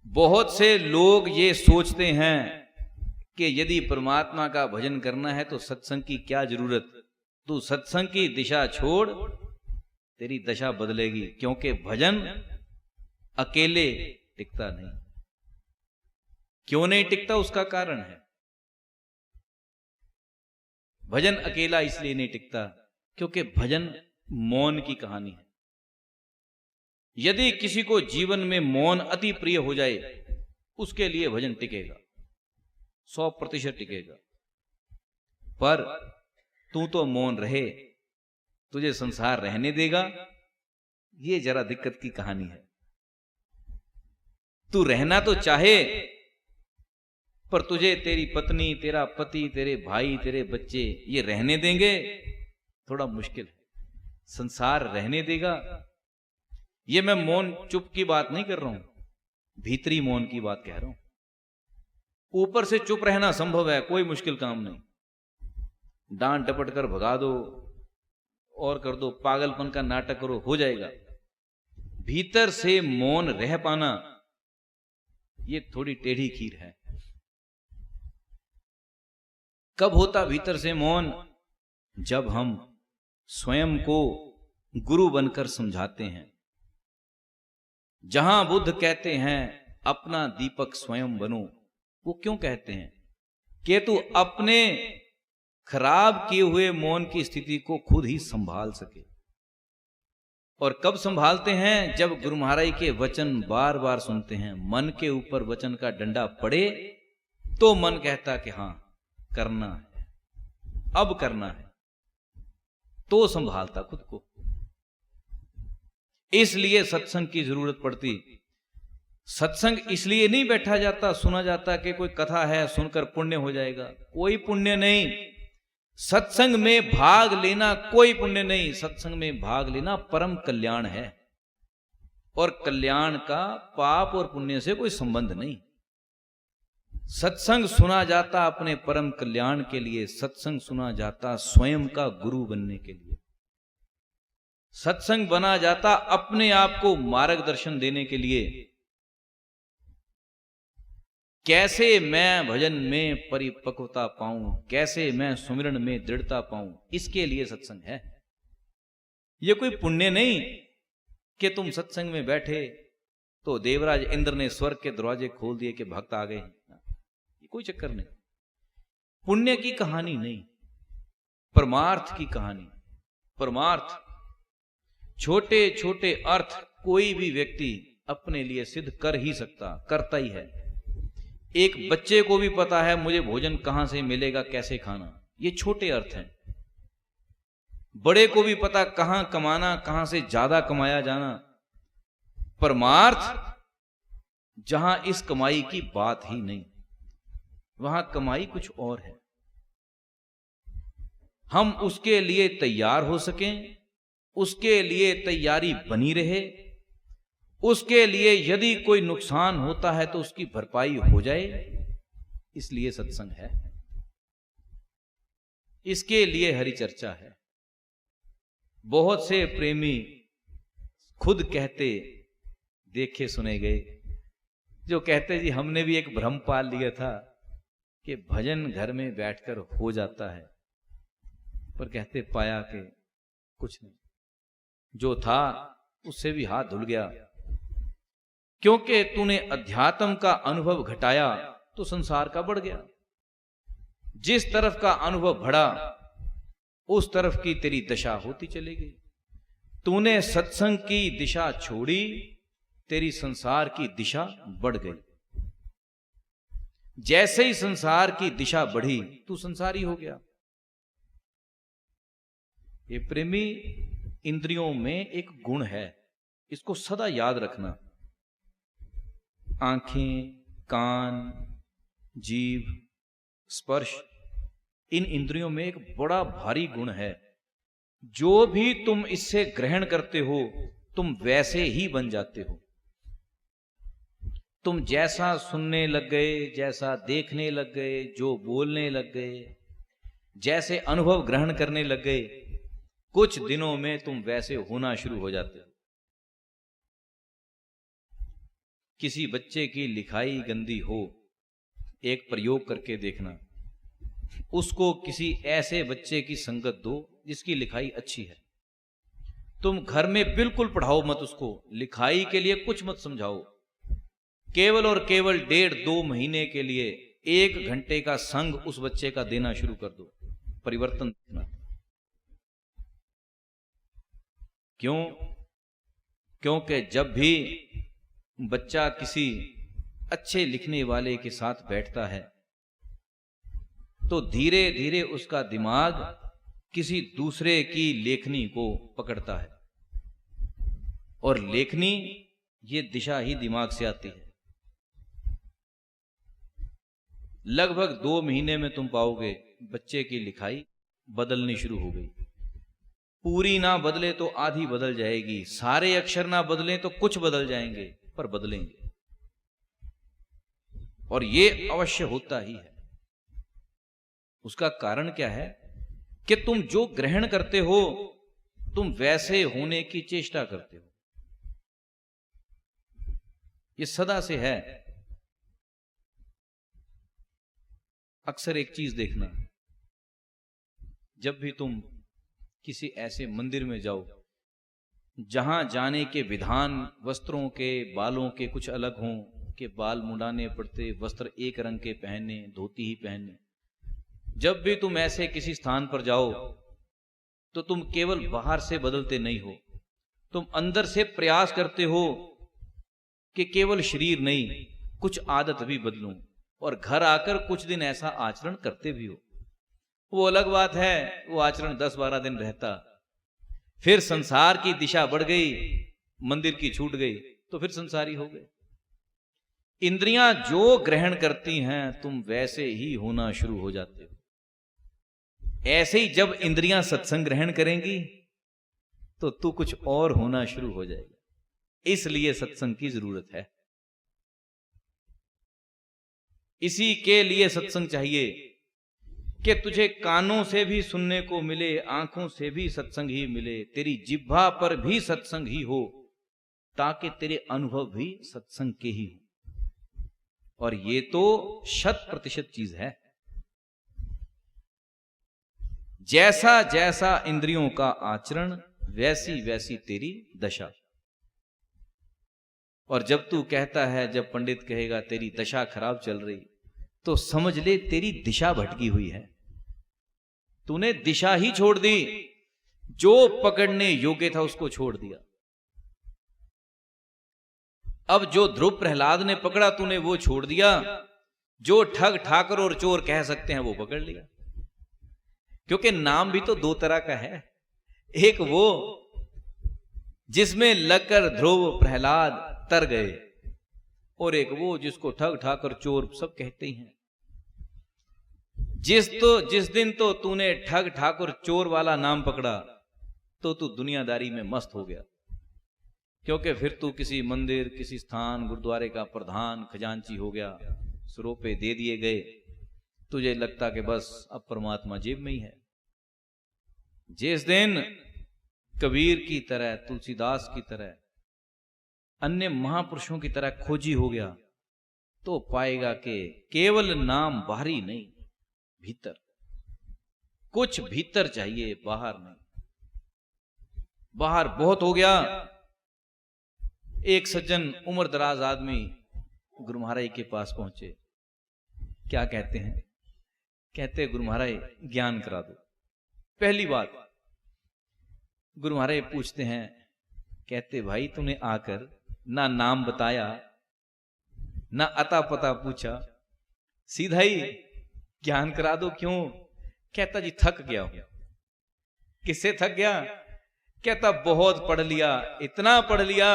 बहुत से लोग ये सोचते हैं कि यदि परमात्मा का भजन करना है तो सत्संग की क्या जरूरत, तू सत्संग की दिशा छोड़, तेरी दशा बदलेगी। क्योंकि भजन अकेले टिकता नहीं। क्यों नहीं टिकता, उसका कारण है। भजन अकेला इसलिए नहीं टिकता क्योंकि भजन मौन की कहानी है। यदि किसी को जीवन में मौन अति प्रिय हो जाए, उसके लिए भजन टिकेगा, 100% टिकेगा। पर तू तो मौन रहे, तुझे संसार रहने देगा, ये जरा दिक्कत की कहानी है। तू रहना तो चाहे, पर तुझे तेरी पत्नी, तेरा पति, तेरे भाई, तेरे बच्चे ये रहने देंगे, थोड़ा मुश्किल है। संसार रहने देगा। ये मैं मौन चुप की बात नहीं कर रहा हूं, भीतरी मौन की बात कह रहा हूं। ऊपर से चुप रहना संभव है, कोई मुश्किल काम नहीं। डांट डपट कर भगा दो और कर दो, पागलपन का नाटक करो, हो जाएगा। भीतर से मौन रह पाना, ये थोड़ी टेढ़ी खीर है। कब होता भीतर से मौन? जब हम स्वयं को गुरु बनकर समझाते हैं। जहां बुद्ध कहते हैं अपना दीपक स्वयं बनो, वो क्यों कहते हैं? कि तू अपने खराब किए हुए मौन की स्थिति को खुद ही संभाल सके। और कब संभालते हैं? जब गुरु महाराज के वचन बार बार सुनते हैं, मन के ऊपर वचन का डंडा पड़े तो मन कहता कि हां करना है, अब करना है, तो संभालता खुद को। इसलिए सत्संग की जरूरत पड़ती। सत्संग इसलिए नहीं बैठा जाता, सुना जाता कि कोई कथा है सुनकर पुण्य हो जाएगा। कोई पुण्य नहीं। सत्संग में भाग लेना कोई पुण्य नहीं। सत्संग में भाग लेना परम कल्याण है। और कल्याण का पाप और पुण्य से कोई संबंध नहीं। सत्संग सुना जाता अपने परम कल्याण के लिए। सत्संग सुना जाता स्वयं का गुरु बनने के लिए। सत्संग बना जाता अपने आप को मार्गदर्शन देने के लिए। कैसे मैं भजन में परिपक्वता पाऊं, कैसे मैं सुमिरन में दृढ़ता पाऊं, इसके लिए सत्संग है। यह कोई पुण्य नहीं कि तुम सत्संग में बैठे तो देवराज इंद्र ने स्वर्ग के दरवाजे खोल दिए कि भक्त आ गए। ये कोई चक्कर नहीं। पुण्य की कहानी नहीं, परमार्थ की कहानी। परमार्थ, छोटे छोटे अर्थ कोई भी व्यक्ति अपने लिए सिद्ध कर ही सकता, करता ही है। एक बच्चे को भी पता है मुझे भोजन कहां से मिलेगा, कैसे खाना, ये छोटे अर्थ हैं। बड़े को भी पता कहां कमाना, कहां से ज्यादा कमाया जाना। परमार्थ, जहां इस कमाई की बात ही नहीं, वहां कमाई कुछ और है। हम उसके लिए तैयार हो सकें, उसके लिए तैयारी बनी रहे, उसके लिए यदि कोई नुकसान होता है तो उसकी भरपाई हो जाए, इसलिए सत्संग है। इसके लिए हरि चर्चा है। बहुत से प्रेमी खुद कहते, देखे सुने गए, जो कहते जी हमने भी एक भ्रम पाल लिया था कि भजन घर में बैठकर हो जाता है, पर कहते पाया कि कुछ नहीं, जो था उससे भी हाथ धुल गया। क्योंकि तूने अध्यात्म का अनुभव घटाया तो संसार का बढ़ गया। जिस तरफ का अनुभव बढ़ा उस तरफ की तेरी दशा होती चली गई। तूने सत्संग की दिशा छोड़ी, तेरी संसार की दिशा बढ़ गई। जैसे ही संसार की दिशा बढ़ी तू संसारी हो गया। ये प्रेमी, इंद्रियों में एक गुण है, इसको सदा याद रखना। आंखें, कान, जीभ, स्पर्श, इन इंद्रियों में एक बड़ा भारी गुण है। जो भी तुम इससे ग्रहण करते हो तुम वैसे ही बन जाते हो। तुम जैसा सुनने लग गए, जैसा देखने लग गए, जो बोलने लग गए, जैसे अनुभव ग्रहण करने लग गए, कुछ दिनों में तुम वैसे होना शुरू हो जाते हो। किसी बच्चे की लिखाई गंदी हो, एक प्रयोग करके देखना, उसको किसी ऐसे बच्चे की संगत दो जिसकी लिखाई अच्छी है। तुम घर में बिल्कुल पढ़ाओ मत उसको, लिखाई के लिए कुछ मत समझाओ, केवल और केवल 1.5-2 महीने के लिए 1 घंटे का संग उस बच्चे का देना शुरू कर दो, परिवर्तन देखना। क्यों? क्योंकि जब भी बच्चा किसी अच्छे लिखने वाले के साथ बैठता है तो धीरे धीरे उसका दिमाग किसी दूसरे की लेखनी को पकड़ता है, और लेखनी ये दिशा ही दिमाग से आती है। लगभग 2 महीने में तुम पाओगे बच्चे की लिखाई बदलनी शुरू हो गई। पूरी ना बदले तो आधी बदल जाएगी, सारे अक्षर ना बदले तो कुछ बदल जाएंगे, पर बदलेंगे। और ये अवश्य होता ही है। उसका कारण क्या है कि तुम जो ग्रहण करते हो तुम वैसे होने की चेष्टा करते हो। ये सदा से है। अक्सर एक चीज देखना, जब भी तुम किसी ऐसे मंदिर में जाओ जहां जाने के विधान वस्त्रों के, बालों के कुछ अलग हों, कि बाल मुंडाने पड़ते, वस्त्र एक रंग के पहने, धोती ही पहने, जब भी तुम ऐसे किसी स्थान पर जाओ तो तुम केवल बाहर से बदलते नहीं हो, तुम अंदर से प्रयास करते हो कि केवल शरीर नहीं, कुछ आदत भी बदलूं, और घर आकर कुछ दिन ऐसा आचरण करते भी हो। वो अलग बात है, वो आचरण 10-12 दिन रहता, फिर संसार की दिशा बढ़ गई, मंदिर की छूट गई, तो फिर संसारी हो गए। इंद्रियां जो ग्रहण करती हैं तुम वैसे ही होना शुरू हो जाते हो। ऐसे ही जब इंद्रियां सत्संग ग्रहण करेंगी तो तू कुछ और होना शुरू हो जाएगा। इसलिए सत्संग की जरूरत है। इसी के लिए सत्संग चाहिए कि तुझे कानों से भी सुनने को मिले, आंखों से भी सत्संग ही मिले, तेरी जिह्वा पर भी सत्संग ही हो, ताकि तेरे अनुभव भी सत्संग के ही हो। और ये तो 100% चीज है। जैसा जैसा इंद्रियों का आचरण वैसी वैसी तेरी दशा। और जब तू कहता है, जब पंडित कहेगा तेरी दशा खराब चल रही, तो समझ ले तेरी दिशा भटकी हुई है। तूने दिशा ही छोड़ दी, जो पकड़ने योग्य था उसको छोड़ दिया। अब जो ध्रुव प्रहलाद ने पकड़ा तूने वो छोड़ दिया, जो ठग ठाकर और चोर कह सकते हैं वो पकड़ लिया। क्योंकि नाम भी तो 2 तरह का है, एक वो जिसमें लगकर ध्रुव प्रहलाद तर गए, और एक वो जिसको ठग ठाकर चोर सब कहते ही हैं। जिस दिन तो तूने ठग ठाकुर चोर वाला नाम पकड़ा तो तू दुनियादारी में मस्त हो गया। क्योंकि फिर तू किसी मंदिर, किसी स्थान, गुरुद्वारे का प्रधान, खजांची हो गया, 100 रुपए दे दिए गए, तुझे लगता कि बस अब परमात्मा जेब में ही है। जिस दिन कबीर की तरह, तुलसीदास की तरह, अन्य महापुरुषों की तरह खोजी हो गया, तो पाएगा कि केवल नाम बाहरी नहीं, भीतर कुछ भीतर चाहिए, बाहर नहीं। बाहर बहुत हो गया। एक सज्जन उम्र दराज आदमी गुरु महाराज के पास पहुंचे। क्या कहते हैं? कहते गुरु महाराज ज्ञान करा दो। पहली बात गुरु महाराज पूछते हैं, कहते भाई तूने आकर ना नाम बताया, ना अता पता पूछा, सीधा ही ज्ञान करा दो, क्यों? कहता जी थक गया हूं। किससे थक गया? कहता बहुत पढ़ लिया, इतना पढ़ लिया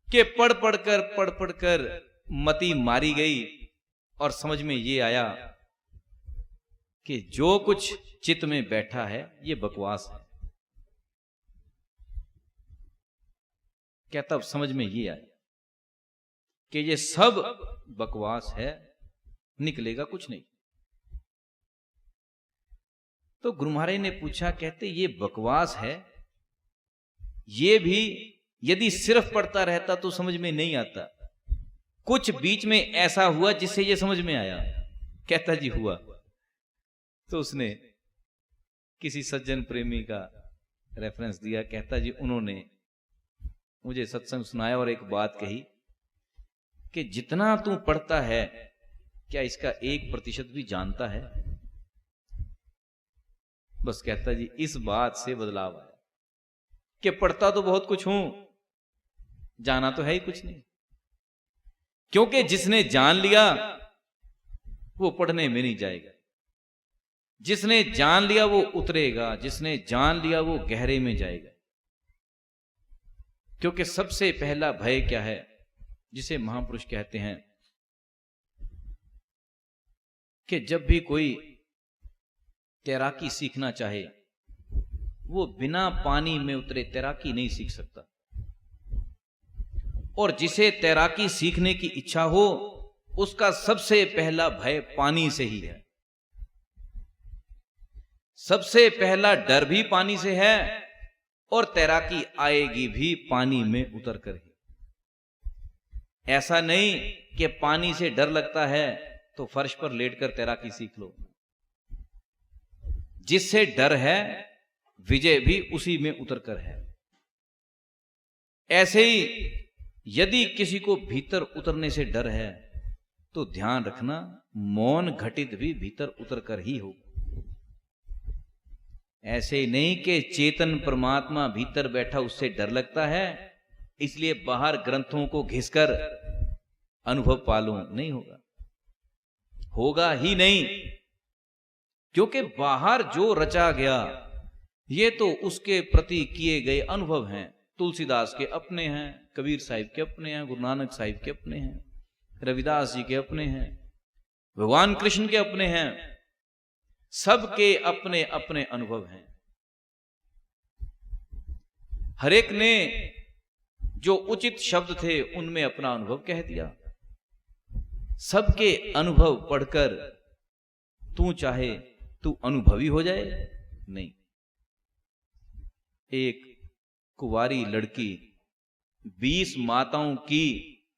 कि पढ़ पढ़कर मति मारी गई और समझ में ये आया कि जो कुछ चित्त में बैठा है ये बकवास है। क्या तब समझ में ये आया कि ये सब बकवास है, निकलेगा कुछ नहीं। तो गुरु महाराज ने पूछा, कहते ये बकवास है, ये भी यदि सिर्फ पढ़ता रहता तो समझ में नहीं आता, कुछ बीच में ऐसा हुआ जिससे ये समझ में आया। कहता जी हुआ। तो उसने किसी सज्जन प्रेमी का रेफरेंस दिया। कहता जी उन्होंने मुझे सत्संग सुनाया और एक बात कही कि जितना तू पढ़ता है क्या इसका 1% भी जानता है? बस कहता जी इस बात से बदलाव आया कि पढ़ता तो बहुत कुछ हूं, जाना तो है ही कुछ नहीं। क्योंकि जिसने जान लिया वो पढ़ने में नहीं जाएगा, जिसने जान लिया वो उतरेगा, जिसने जान लिया वो गहरे में जाएगा। क्योंकि सबसे पहला भय क्या है, जिसे महापुरुष कहते हैं कि जब भी कोई तैराकी सीखना चाहे वो बिना पानी में उतरे तैराकी नहीं सीख सकता। और जिसे तैराकी सीखने की इच्छा हो उसका सबसे पहला भय पानी से ही है, सबसे पहला डर भी पानी से है और तैराकी आएगी भी पानी में उतर कर ही। ऐसा नहीं कि पानी से डर लगता है तो फर्श पर लेटकर तैराकी सीख लो। जिससे डर है विजय भी उसी में उतरकर है। ऐसे ही यदि किसी को भीतर उतरने से डर है तो ध्यान रखना मौन घटित भी भीतर उतरकर ही हो। ऐसे नहीं कि चेतन परमात्मा भीतर बैठा उससे डर लगता है इसलिए बाहर ग्रंथों को घिसकर अनुभव पालो, नहीं होगा, होगा ही नहीं। क्योंकि बाहर जो रचा गया ये तो उसके प्रति किए गए अनुभव हैं। तुलसीदास के अपने हैं, कबीर साहिब के अपने हैं, गुरु नानक साहिब के अपने हैं, रविदास जी के अपने हैं, भगवान कृष्ण के अपने हैं, सबके अपने अपने अनुभव हैं। हर एक ने जो उचित शब्द थे उनमें अपना अनुभव कह दिया। सबके अनुभव पढ़कर तू चाहे तू अनुभवी हो जाए, नहीं। एक कुंवारी लड़की 20 माताओं की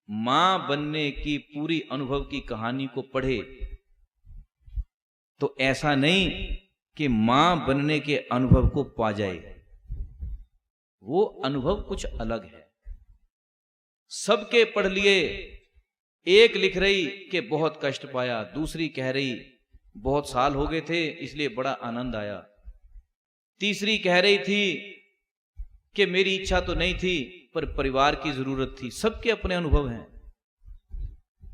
मां बनने की पूरी अनुभव की कहानी को पढ़े तो ऐसा नहीं कि मां बनने के अनुभव को पा जाए, वो अनुभव कुछ अलग है। सबके पढ़ लिए, एक लिख रही कि बहुत कष्ट पाया, दूसरी कह रही बहुत साल हो गए थे इसलिए बड़ा आनंद आया, तीसरी कह रही थी कि मेरी इच्छा तो नहीं थी पर परिवार की जरूरत थी। सबके अपने अनुभव हैं,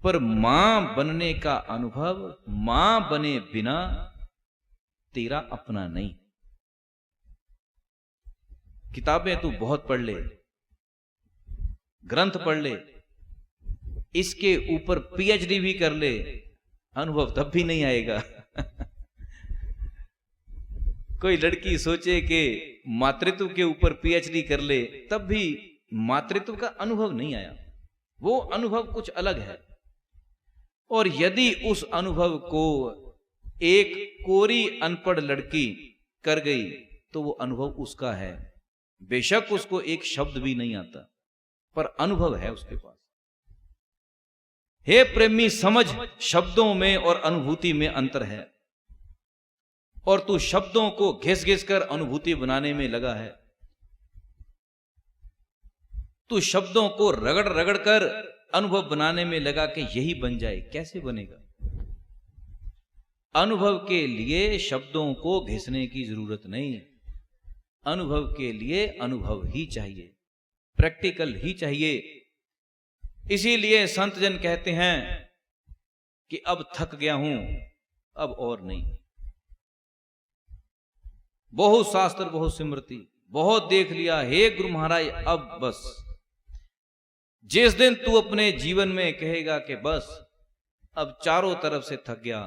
पर मां बनने का अनुभव मां बने बिना तेरा अपना नहीं। किताबें तू बहुत पढ़ ले, ग्रंथ पढ़ ले, इसके ऊपर पीएचडी भी कर ले, अनुभव तब भी नहीं आएगा। कोई लड़की सोचे कि मातृत्व के ऊपर पीएचडी कर ले, तब भी मातृत्व का अनुभव नहीं आया, वो अनुभव कुछ अलग है। और यदि उस अनुभव को एक कोरी अनपढ़ लड़की कर गई तो वो अनुभव उसका है, बेशक उसको एक शब्द भी नहीं आता पर अनुभव है उसके पास। हे प्रेमी, समझ, शब्दों में और अनुभूति में अंतर है और तू शब्दों को घिस घिस कर अनुभूति बनाने में लगा है। तू शब्दों को रगड़ रगड़ कर अनुभव बनाने में लगा कि यही बन जाए, कैसे बनेगा? अनुभव के लिए शब्दों को घिसने की जरूरत नहीं, अनुभव के लिए अनुभव ही चाहिए, प्रैक्टिकल ही चाहिए। इसीलिए संत जन कहते हैं कि अब थक गया हूं, अब और नहीं। बहुत शास्त्र, बहुत स्मृति, बहुत देख लिया, हे गुरु महाराज अब बस। जिस दिन तू अपने जीवन में कहेगा कि बस अब चारों तरफ से थक गया,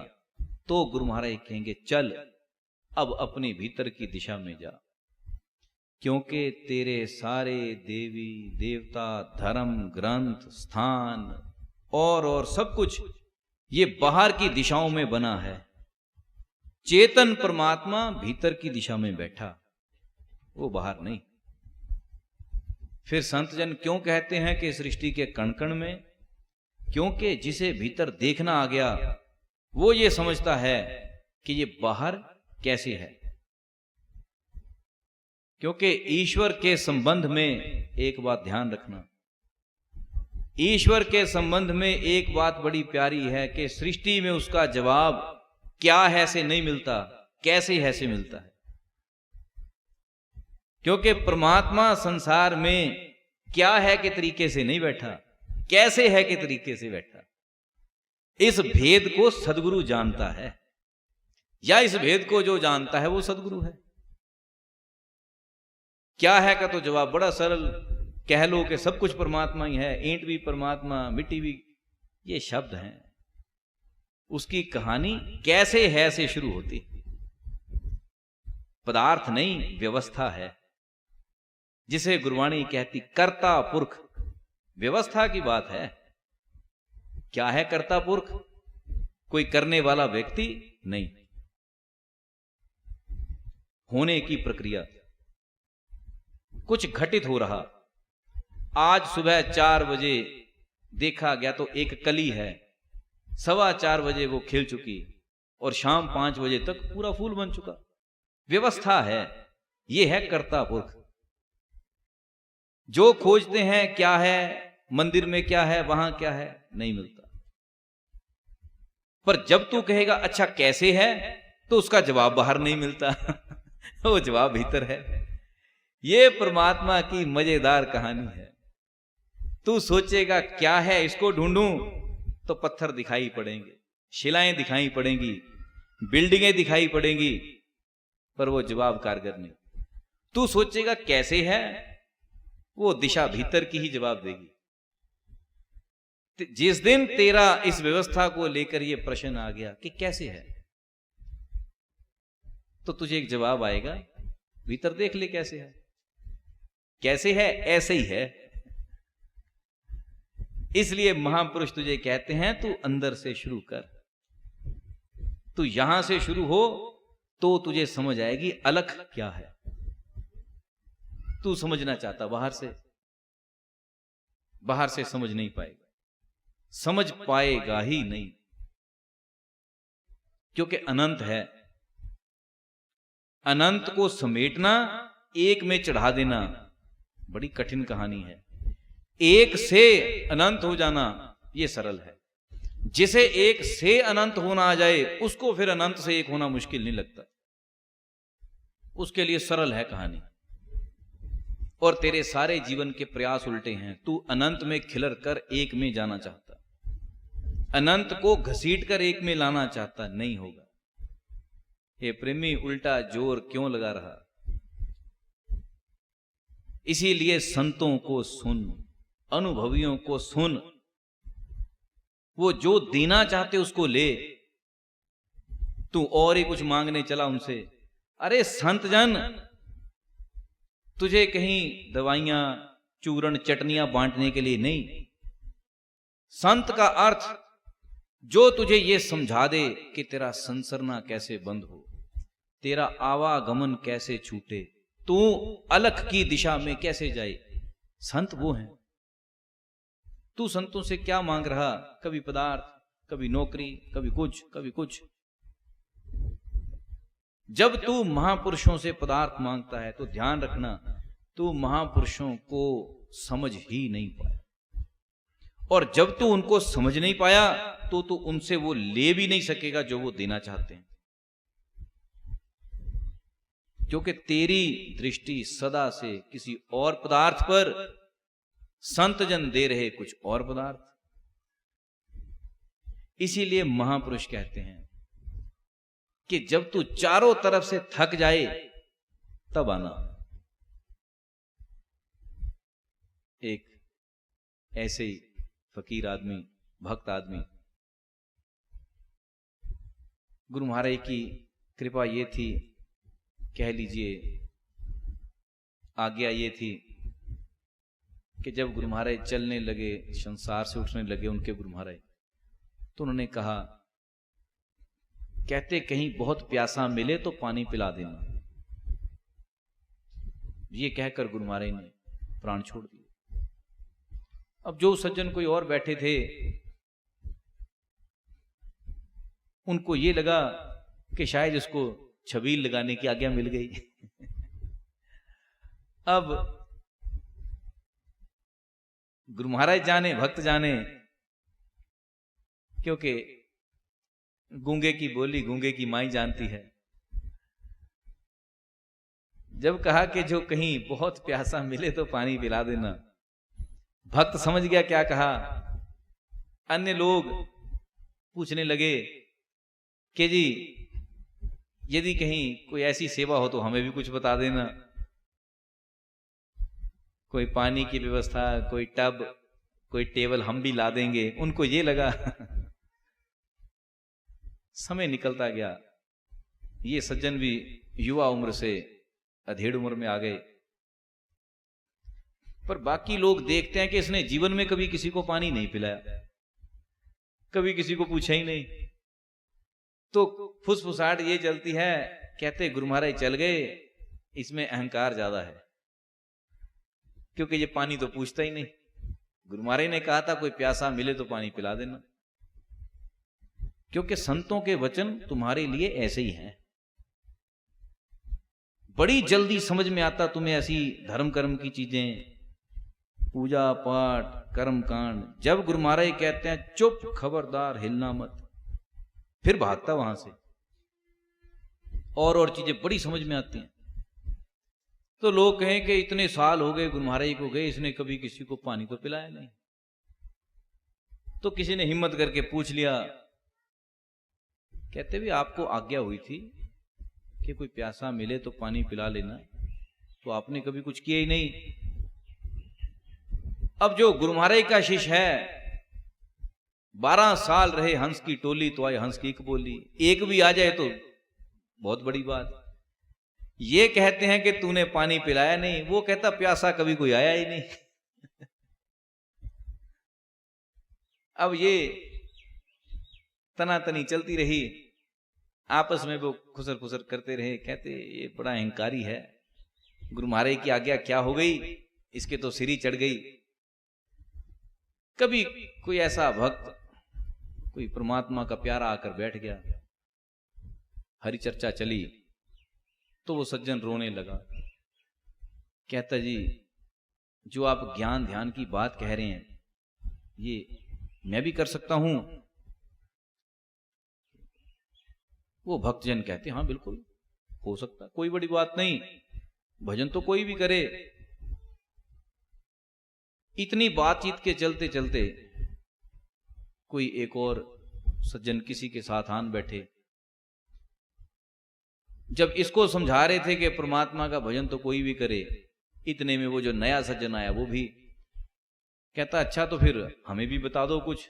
तो गुरु महाराज कहेंगे चल अब अपने भीतर की दिशा में जा, क्योंकि तेरे सारे देवी देवता, धर्म ग्रंथ, स्थान और सब कुछ ये बाहर की दिशाओं में बना है। चेतन परमात्मा भीतर की दिशा में बैठा, वो बाहर नहीं। फिर संत जन क्यों कहते हैं कि सृष्टि के कण कण में? क्योंकि जिसे भीतर देखना आ गया वो ये समझता है कि ये बाहर कैसे है। क्योंकि ईश्वर के संबंध में एक बात ध्यान रखना, ईश्वर के संबंध में एक बात बड़ी प्यारी है कि सृष्टि में उसका जवाब क्या है से नहीं मिलता, कैसे है से मिलता है। क्योंकि परमात्मा संसार में क्या है के तरीके से नहीं बैठा, कैसे है के तरीके से बैठा। इस भेद को सदगुरु जानता है, या इस भेद को जो जानता है वो सदगुरु है। क्या है का तो जवाब बड़ा सरल, कह लो कि सब कुछ परमात्मा ही है, ईंट भी परमात्मा, मिट्टी भी, ये शब्द हैं। उसकी कहानी कैसे है से शुरू होती, पदार्थ नहीं व्यवस्था है, जिसे गुरबाणी कहती कर्ता पुरख। व्यवस्था की बात है। क्या है कर्ता पुरख? कोई करने वाला व्यक्ति नहीं, होने की प्रक्रिया। कुछ घटित हो रहा। आज सुबह 4 बजे देखा गया तो एक कली है, 4:15 बजे वो खिल चुकी और शाम 5 बजे तक पूरा फूल बन चुका। व्यवस्था है, ये है कर्ता पुरख। जो खोजते हैं क्या है, मंदिर में क्या है, वहां क्या है, नहीं मिलता। पर जब तू कहेगा अच्छा कैसे है, तो उसका जवाब बाहर नहीं मिलता वो जवाब भीतर है। ये परमात्मा की मजेदार कहानी है। तू सोचेगा क्या है, इसको ढूंढूं, तो पत्थर दिखाई पड़ेंगे, शिलाएं दिखाई पड़ेंगी, बिल्डिंगें दिखाई पड़ेंगी, पर वो जवाब कारगर नहीं। तू सोचेगा कैसे है, वो दिशा भीतर की ही जवाब देगी। जिस दिन तेरा इस व्यवस्था को लेकर ये प्रश्न आ गया कि कैसे है, तो तुझे एक जवाब आएगा, भीतर देख ले कैसे है। कैसे है? ऐसे ही है। इसलिए महापुरुष तुझे कहते हैं तू अंदर से शुरू कर। तू यहां से शुरू हो तो तुझे समझ आएगी अलख क्या है। तू समझना चाहता बाहर से समझ नहीं पाएगा, समझ पाएगा ही नहीं, क्योंकि अनंत है। अनंत को समेटना, एक में चढ़ा देना बड़ी कठिन कहानी है। एक से अनंत हो जाना यह सरल है। जिसे एक से अनंत होना आ जाए, उसको फिर अनंत से एक होना मुश्किल नहीं लगता। उसके लिए सरल है कहानी। और तेरे सारे जीवन के प्रयास उल्टे हैं। तू अनंत में खिलर कर एक में जाना चाहता, अनंत को घसीट कर एक में लाना चाहता, नहीं होगा। हे प्रेमी, उल्टा जोर क्यों लगा रहा? इसीलिए संतों को सुन, अनुभवियों को सुन। वो जो देना चाहते उसको ले। तू और ही कुछ मांगने चला उनसे। अरे संत जन तुझे कहीं दवाइयां, चूर्ण, चटनियां बांटने के लिए नहीं। संत का अर्थ जो तुझे ये समझा दे कि तेरा संसरना कैसे बंद हो, तेरा आवागमन कैसे छूटे, तू अलख की दिशा में कैसे जाए। संत वो हैं। तू संतों से क्या मांग रहा? कभी पदार्थ, कभी नौकरी, कभी कुछ, कभी कुछ। जब तू महापुरुषों से पदार्थ मांगता है तो ध्यान रखना, तू महापुरुषों को समझ ही नहीं पाया। और जब तू उनको समझ नहीं पाया तो तू उनसे वो ले भी नहीं सकेगा जो वो देना चाहते हैं। क्योंकि तेरी दृष्टि सदा से किसी और पदार्थ पर, संत जन दे रहे कुछ और पदार्थ। इसीलिए महापुरुष कहते हैं कि जब तू चारों तरफ से थक जाए तब आना। एक ऐसे ही फकीर आदमी, भक्त आदमी, गुरु महाराज की कृपा ये थी, कह लीजिए आज्ञा ये थी कि जब गुरु महाराज चलने लगे, संसार से उठने लगे उनके गुरु महाराज, तो उन्होंने कहा, कहते कहीं बहुत प्यासा मिले तो पानी पिला देना। ये कहकर गुरु महाराज ने प्राण छोड़ दिए। अब जो सज्जन कोई और बैठे थे, उनको ये लगा कि शायद इसको छबील लगाने की आज्ञा मिल गई। अब गुरु महाराज जाने, भक्त जाने, क्योंकि गूंगे की बोली गूंगे की माई जानती है। जब कहा कि जो कहीं बहुत प्यासा मिले तो पानी पिला देना, भक्त समझ गया क्या कहा। अन्य लोग पूछने लगे कि जी यदि कहीं कोई ऐसी सेवा हो तो हमें भी कुछ बता देना, कोई पानी की व्यवस्था, कोई टब, कोई टेबल हम भी ला देंगे। उनको ये लगा। समय निकलता गया, ये सज्जन भी युवा उम्र से अधेड़ उम्र में आ गए, पर बाकी लोग देखते हैं कि इसने जीवन में कभी किसी को पानी नहीं पिलाया, कभी किसी को पूछा ही नहीं। तो फुसफुसाहट ये चलती है, कहते गुरु महाराज चल गए, इसमें अहंकार ज्यादा है, क्योंकि ये पानी तो पूछता ही नहीं। गुरु महाराज ने कहा था कोई प्यासा मिले तो पानी पिला देना, क्योंकि संतों के वचन तुम्हारे लिए ऐसे ही हैं। बड़ी जल्दी समझ में आता तुम्हें ऐसी धर्म कर्म की चीजें, पूजा पाठ कर्म कांड। जब गुरु महाराज कहते हैं चुप, खबरदार, हिलना मत, फिर भागता वहां से। और चीजें बड़ी समझ में आती हैं। तो लोग कहें कि इतने साल हो गए गुरु महाराज को गए, इसने कभी किसी को पानी तो पिलाया नहीं। तो किसी ने हिम्मत करके पूछ लिया, कहते भी आपको आज्ञा हुई थी कि कोई प्यासा मिले तो पानी पिला लेना, तो आपने कभी कुछ किया ही नहीं। अब जो गुरु महाराज का शिष्य है, 12 साल रहे हंस की टोली तो आए हंस की एक बोली, एक भी आ जाए तो बहुत बड़ी बात। ये कहते हैं कि तूने पानी पिलाया नहीं, वो कहता प्यासा कभी कोई आया ही नहीं। अब ये तनातनी चलती रही, आपस में वो खुसर खुसर करते रहे। कहते ये बड़ा अहंकारी है, गुरु महाराज की आज्ञा क्या हो गई, इसके तो सिर ही चढ़ गई। कभी कोई ऐसा भक्त, कोई परमात्मा का प्यारा आकर बैठ गया, हरि चर्चा चली, तो वो सज्जन रोने लगा। कहता जी जो आप ज्ञान ध्यान की बात कह रहे हैं, ये मैं भी कर सकता हूं। वो भक्तजन कहते हाँ बिल्कुल हो सकता, कोई बड़ी बात नहीं, भजन तो कोई भी करे। इतनी बातचीत के चलते चलते कोई एक और सज्जन किसी के साथ आन बैठे। जब इसको समझा रहे थे कि परमात्मा का भजन तो कोई भी करे, इतने में वो जो नया सज्जन आया वो भी कहता अच्छा तो फिर हमें भी बता दो कुछ।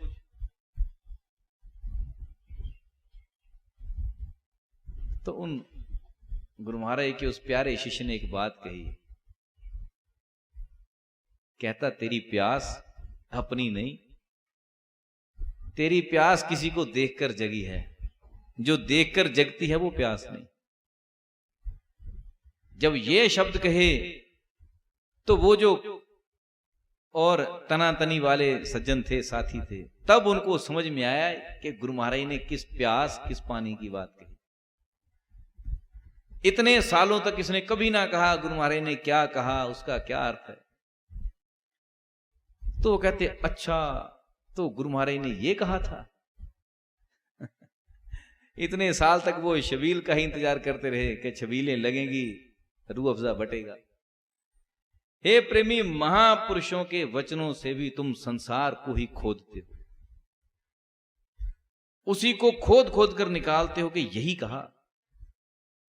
तो उन गुरु महाराज के उस प्यारे शिष्य ने एक बात कही। कहता तेरी प्यास अपनी नहीं, तेरी प्यास किसी को देखकर जगी है, जो देखकर जगती है वो प्यास नहीं। जब ये शब्द कहे तो वो जो और तनातनी वाले सज्जन थे, साथी थे, तब उनको समझ में आया कि गुरु महाराज ने किस प्यास, किस पानी की बात कही। इतने सालों तक इसने कभी ना कहा गुरु महाराज ने क्या कहा, उसका क्या अर्थ है। तो कहते अच्छा तो गुरु महाराज ने ये कहा था। इतने साल तक वो छबील का ही इंतजार करते रहे कि छबीलें लगेंगी, रूह अफ़ज़ा बटेगा। हे प्रेमी, महापुरुषों के वचनों से भी तुम संसार को ही खोदते हो, उसी को खोद खोद कर निकालते हो कि यही कहा।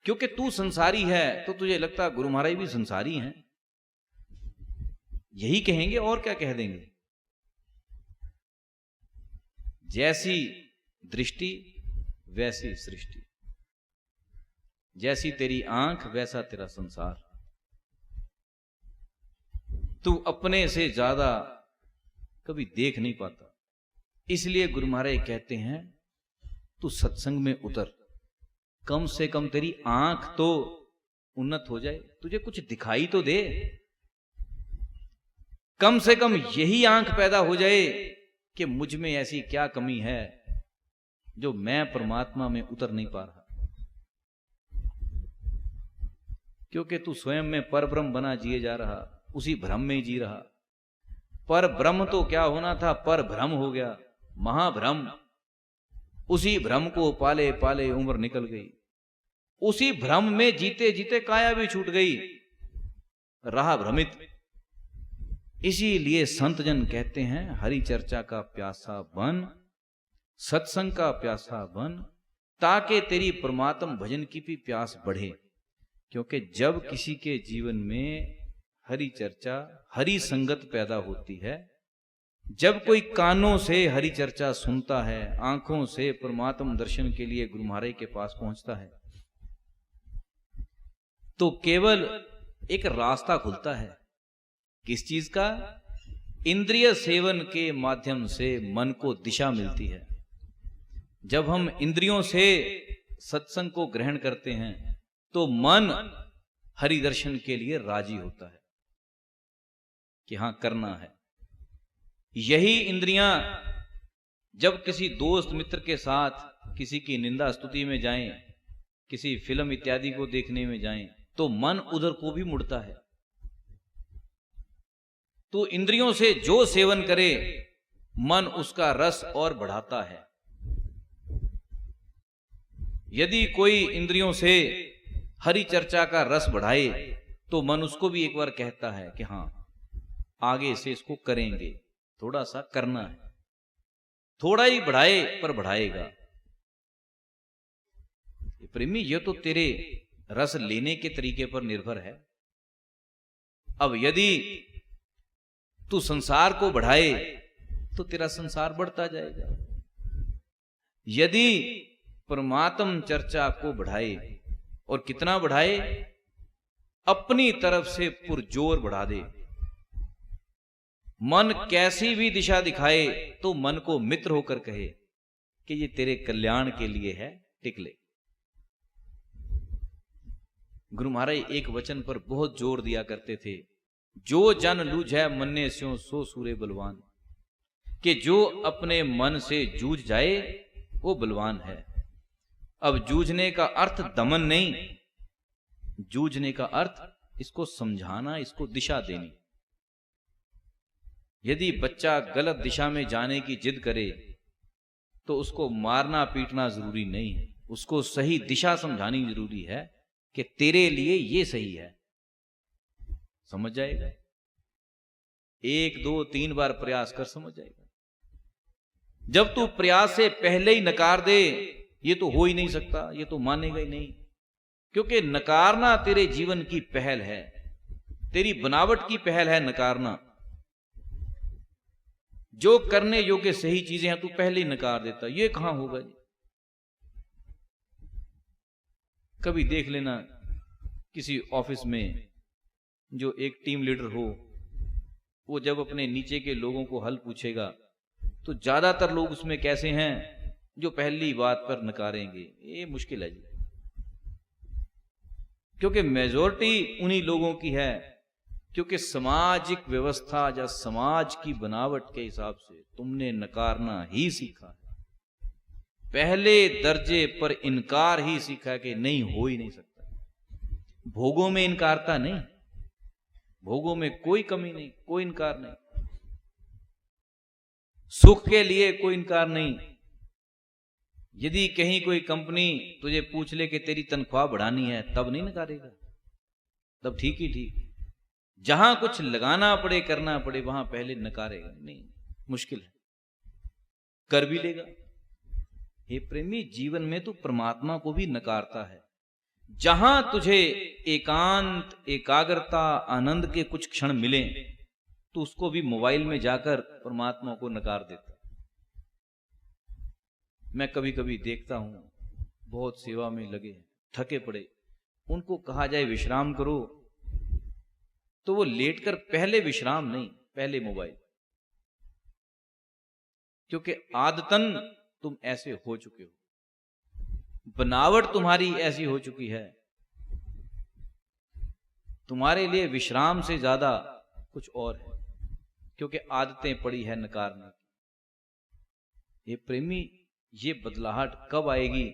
क्योंकि तू संसारी है तो तुझे लगता गुरु महाराज भी संसारी हैं, यही कहेंगे और क्या कह देंगे। जैसी दृष्टि वैसी सृष्टि, जैसी तेरी आंख वैसा तेरा संसार। तू अपने से ज्यादा कभी देख नहीं पाता। इसलिए गुरु महाराज कहते हैं तू सत्संग में उतर, कम से कम तेरी आंख तो उन्नत हो जाए, तुझे कुछ दिखाई तो दे। कम से कम यही आंख पैदा हो जाए कि मुझ में ऐसी क्या कमी है जो मैं परमात्मा में उतर नहीं पा रहा। क्योंकि तू स्वयं में परब्रह्म बना जिए जा रहा, उसी भ्रम में ही जी रहा। पर ब्रह्म तो क्या होना था, पर भ्रम हो गया, महाभ्रम। उसी भ्रम को पाले पाले उम्र निकल गई, उसी भ्रम में जीते जीते काया भी छूट गई, रहा भ्रमित। इसीलिए संत जन कहते हैं हरि चर्चा का प्यासा बन, सत्संग का प्यासा बन, ताकि तेरी परमात्म भजन की भी प्यास बढ़े। क्योंकि जब किसी के जीवन में हरि चर्चा, हरि संगत पैदा होती है, जब कोई कानों से हरि चर्चा सुनता है, आंखों से परमात्म दर्शन के लिए गुरु महाराज के पास पहुंचता है, तो केवल एक रास्ता खुलता है। किस चीज का? इंद्रिय सेवन के माध्यम से मन को दिशा मिलती है। जब हम इंद्रियों से सत्संग को ग्रहण करते हैं तो मन हरि दर्शन के लिए राजी होता है कि हां करना है। यही इंद्रियां जब किसी दोस्त मित्र के साथ किसी की निंदा स्तुति में जाएं, किसी फिल्म इत्यादि को देखने में जाएं, तो मन उधर को भी मुड़ता है। तो इंद्रियों से जो सेवन करे मन उसका रस और बढ़ाता है। यदि कोई इंद्रियों से हरि चर्चा का रस बढ़ाए तो मन उसको भी एक बार कहता है कि हां आगे से इसको करेंगे, थोड़ा सा करना है, थोड़ा ही बढ़ाए पर बढ़ाएगा। प्रेमी, ये तो तेरे रस लेने के तरीके पर निर्भर है। अब यदि तू संसार को बढ़ाए तो तेरा संसार बढ़ता जाएगा। यदि परमात्म चर्चा को बढ़ाए, और कितना बढ़ाए, अपनी तरफ से पुरजोर बढ़ा दे। मन कैसी भी दिशा दिखाए तो मन को मित्र होकर कहे कि ये तेरे कल्याण के लिए है, टिक ले। गुरु महाराज एक वचन पर बहुत जोर दिया करते थे, जो जन लूझै मन्ने स्यों सो सूरे बलवान, कि जो अपने मन से जूझ जाए वो बलवान है। अब जूझने का अर्थ दमन नहीं, जूझने का अर्थ इसको समझाना, इसको दिशा देनी। यदि बच्चा गलत दिशा में जाने की जिद करे तो उसको मारना पीटना जरूरी नहीं है, उसको सही दिशा समझानी जरूरी है कि तेरे लिए ये सही है। समझ जाएगा, 1 2 3 बार प्रयास कर समझ जाएगा। जब तू प्रयास से पहले ही नकार दे, ये तो हो ही नहीं सकता, ये तो मानेगा ही नहीं, क्योंकि नकारना तेरे जीवन की पहल है, तेरी बनावट की पहल है नकारना। जो करने योग्य सही चीजें हैं तू पहले ही नकार देता, ये कहां होगा जी। कभी देख लेना किसी ऑफिस में जो एक टीम लीडर हो, वो जब अपने नीचे के लोगों को हल पूछेगा तो ज्यादातर लोग उसमें कैसे हैं जो पहली बात पर नकारेंगे। ये मुश्किल है जी, क्योंकि मेजॉरिटी उन्हीं लोगों की है, क्योंकि सामाजिक व्यवस्था या समाज की बनावट के हिसाब से तुमने नकारना ही सीखा है, पहले दर्जे पर इनकार ही सीखा है कि नहीं हो ही नहीं सकता। भोगों में इनकारता नहीं, भोगों में कोई कमी नहीं, कोई इनकार नहीं, सुख के लिए कोई इनकार नहीं। यदि कहीं कोई कंपनी तुझे पूछ ले कि तेरी तनख्वाह बढ़ानी है, तब नहीं नकारेगा, तब ठीक ही ठीक। जहां कुछ लगाना पड़े करना पड़े वहां पहले नकारेगा नहीं, मुश्किल है, कर भी लेगा। हे प्रेमी, जीवन में तो परमात्मा को भी नकारता है। जहां तुझे एकांत, एकाग्रता, आनंद के कुछ क्षण मिले तो उसको भी मोबाइल में जाकर परमात्मा को नकार देता। मैं कभी कभी देखता हूं, बहुत सेवा में लगे हैं, थके पड़े, उनको कहा जाए विश्राम करो तो वो लेटकर पहले विश्राम नहीं, पहले मोबाइल। क्योंकि आदतन तुम ऐसे हो चुके हो, बनावट तुम्हारी ऐसी हो चुकी है, तुम्हारे लिए विश्राम से ज्यादा कुछ और है, क्योंकि आदतें पड़ी है नकारने की। ये प्रेमी, ये बदलाहट कब आएगी,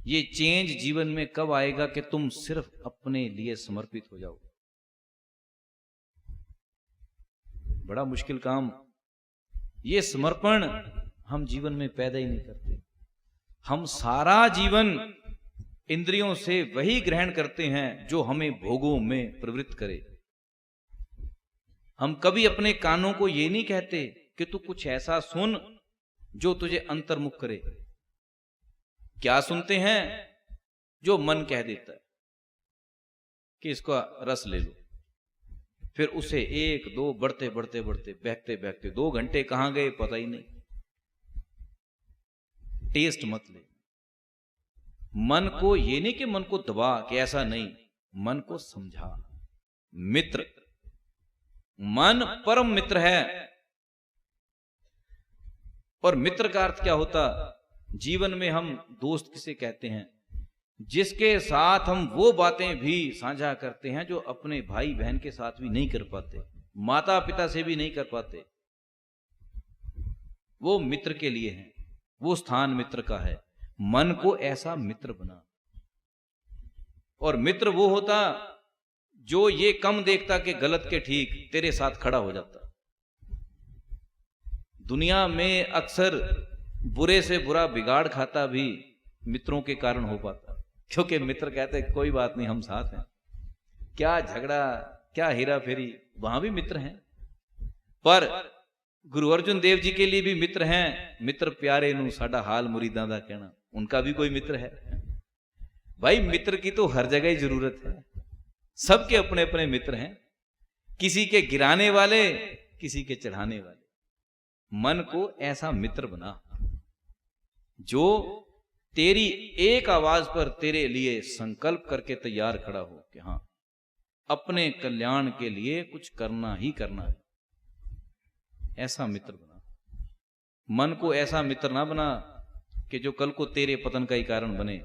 ये चेंज जीवन में कब आएगा कि तुम सिर्फ अपने लिए समर्पित हो जाओ। बड़ा मुश्किल काम। ये समर्पण हम जीवन में पैदा ही नहीं करते। हम सारा जीवन इंद्रियों से वही ग्रहण करते हैं जो हमें भोगों में प्रवृत्त करे। हम कभी अपने कानों को ये नहीं कहते कि तू कुछ ऐसा सुन जो तुझे अंतर्मुख करे। क्या सुनते हैं? जो मन कह देता है कि इसका रस ले लो, फिर उसे एक दो बढ़ते बढ़ते बढ़ते बहते बहते 2 घंटे कहां गए पता ही नहीं। टेस्ट मत ले। मन को ये नहीं कि मन को दबा, कि ऐसा नहीं, मन को समझा। मित्र, मन परम मित्र है। और मित्र का अर्थ क्या होता? जीवन में हम दोस्त किसे कहते हैं? जिसके साथ हम वो बातें भी साझा करते हैं जो अपने भाई बहन के साथ भी नहीं कर पाते, माता पिता से भी नहीं कर पाते। वो मित्र के लिए हैं, वो स्थान मित्र का है। मन को ऐसा मित्र बना। और मित्र वो होता जो ये कम देखता कि गलत के ठीक, तेरे साथ खड़ा हो जाता। दुनिया में अक्सर बुरे से बुरा बिगाड़ खाता भी मित्रों के कारण हो पाता, क्योंकि मित्र कहते हैं कोई बात नहीं, हम साथ हैं। क्या झगड़ा, क्या हेरा फेरी, वहां भी मित्र हैं। पर गुरु अर्जुन देव जी के लिए भी मित्र हैं। मित्र प्यारे नू साडा हाल मुरीदां दा कहना, उनका भी कोई मित्र है। भाई मित्र की तो हर जगह ही जरूरत है। सबके अपने अपने मित्र हैं, किसी के गिराने वाले, किसी के चढ़ाने वाले। मन को ऐसा मित्र बना जो तेरी एक आवाज पर तेरे लिए संकल्प करके तैयार खड़ा हो कि हां, अपने कल्याण के लिए कुछ करना ही करना है। ऐसा मित्र बना। मन को ऐसा मित्र ना बना कि जो कल को तेरे पतन का ही कारण बने।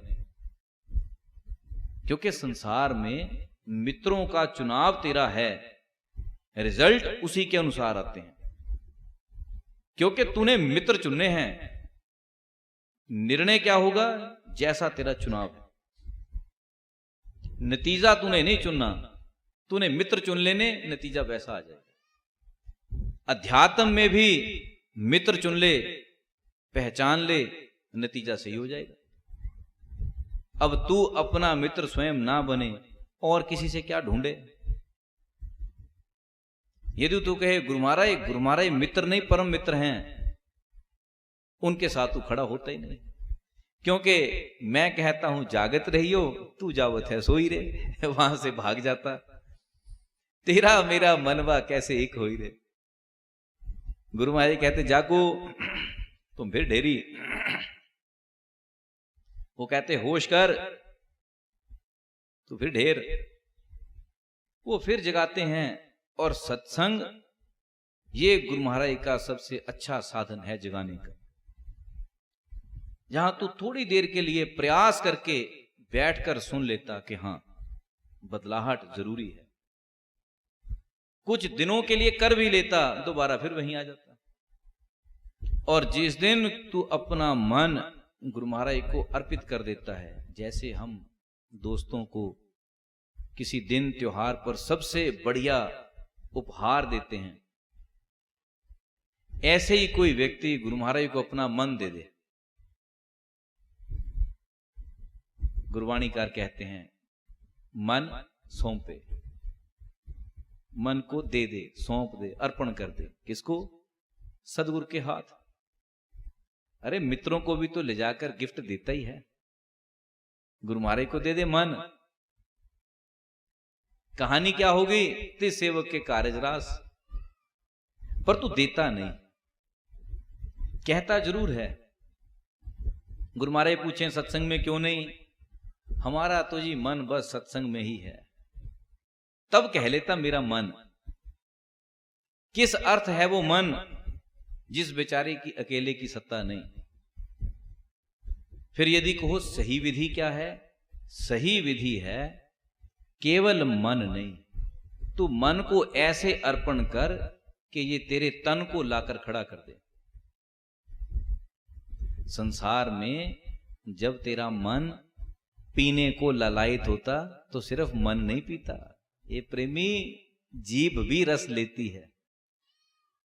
क्योंकि संसार में मित्रों का चुनाव तेरा है, रिजल्ट उसी के अनुसार आते हैं। क्योंकि तूने मित्र चुनने हैं। निर्णय क्या होगा? जैसा तेरा चुनाव है। नतीजा तूने नहीं चुनना, तूने मित्र चुन लेने, नतीजा वैसा आ जाएगा। अध्यात्म में भी मित्र चुन ले, पहचान ले, नतीजा सही हो जाएगा। अब तू अपना मित्र स्वयं ना बने और किसी से क्या ढूंढे? यदि तू कहे गुरु महाराज मित्र नहीं परम मित्र हैं, उनके साथ तू खड़ा होता ही नहीं। क्योंकि मैं कहता हूं जागत रहियो, तू जावत है सोई रे, वहां से भाग जाता। तेरा मेरा मनवा कैसे एक होई रे। गुरु महाराज कहते जागो, तुम फिर ढेरी। वो कहते होश कर, तो फिर ढेर। वो फिर जगाते हैं। और सत्संग ये गुरु महाराज का सबसे अच्छा साधन है जगाने का। जहां तू थोड़ी देर के लिए प्रयास करके बैठकर सुन लेता कि हां, बदलाहट जरूरी है। कुछ दिनों के लिए कर भी लेता, दोबारा फिर वहीं आ जाता। और जिस दिन तू अपना मन गुरु महाराज को अर्पित कर देता है, जैसे हम दोस्तों को किसी दिन त्योहार पर सबसे बढ़िया उपहार देते हैं, ऐसे ही कोई व्यक्ति गुरु महाराज को अपना मन दे दे। गुरवाणीकार कहते हैं मन सौंपे, मन को दे दे, सौंप दे, अर्पण कर दे। किसको? सदगुरु के हाथ। अरे मित्रों को भी तो ले जाकर गिफ्ट देता ही है। गुरु महाराज को दे दे मन। कहानी क्या हो गई? ते सेवक के कार्यरास। पर तू देता नहीं, कहता जरूर है गुरु महाराज पूछे सत्संग में क्यों नहीं? हमारा तो जी मन बस सत्संग में ही है। तब कह लेता मेरा मन। किस अर्थ है वो मन जिस बेचारे की अकेले की सत्ता नहीं? फिर यदि कहो सही विधि क्या है? सही विधि है केवल मन नहीं, तू मन को ऐसे अर्पण कर कि ये तेरे तन को लाकर खड़ा कर दे। संसार में जब तेरा मन पीने को ललायत होता तो सिर्फ मन नहीं पीता, ये प्रेमी जीभ भी रस लेती है।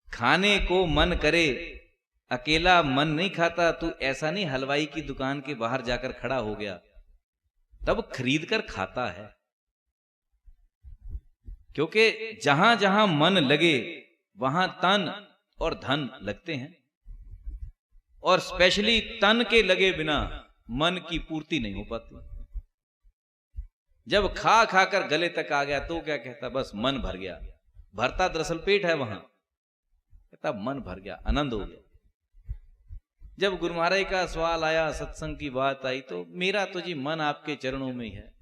खाने को मन करे, अकेला मन नहीं खाता। तू ऐसा नहीं हलवाई की दुकान के बाहर जाकर खड़ा हो गया, तब खरीद कर खाता है। क्योंकि जहां जहां मन लगे वहां तन और धन लगते हैं, और स्पेशली तन के लगे बिना मन की पूर्ति नहीं हो पाती। जब खा खाकर गले तक आ गया तो क्या कहता? बस मन भर गया। भरता दरअसल पेट है वहां, कहता मन भर गया, आनंद हो गया। जब गुरु महाराज का सवाल आया, सत्संग की बात आई, तो मेरा तो जी मन आपके चरणों में ही है।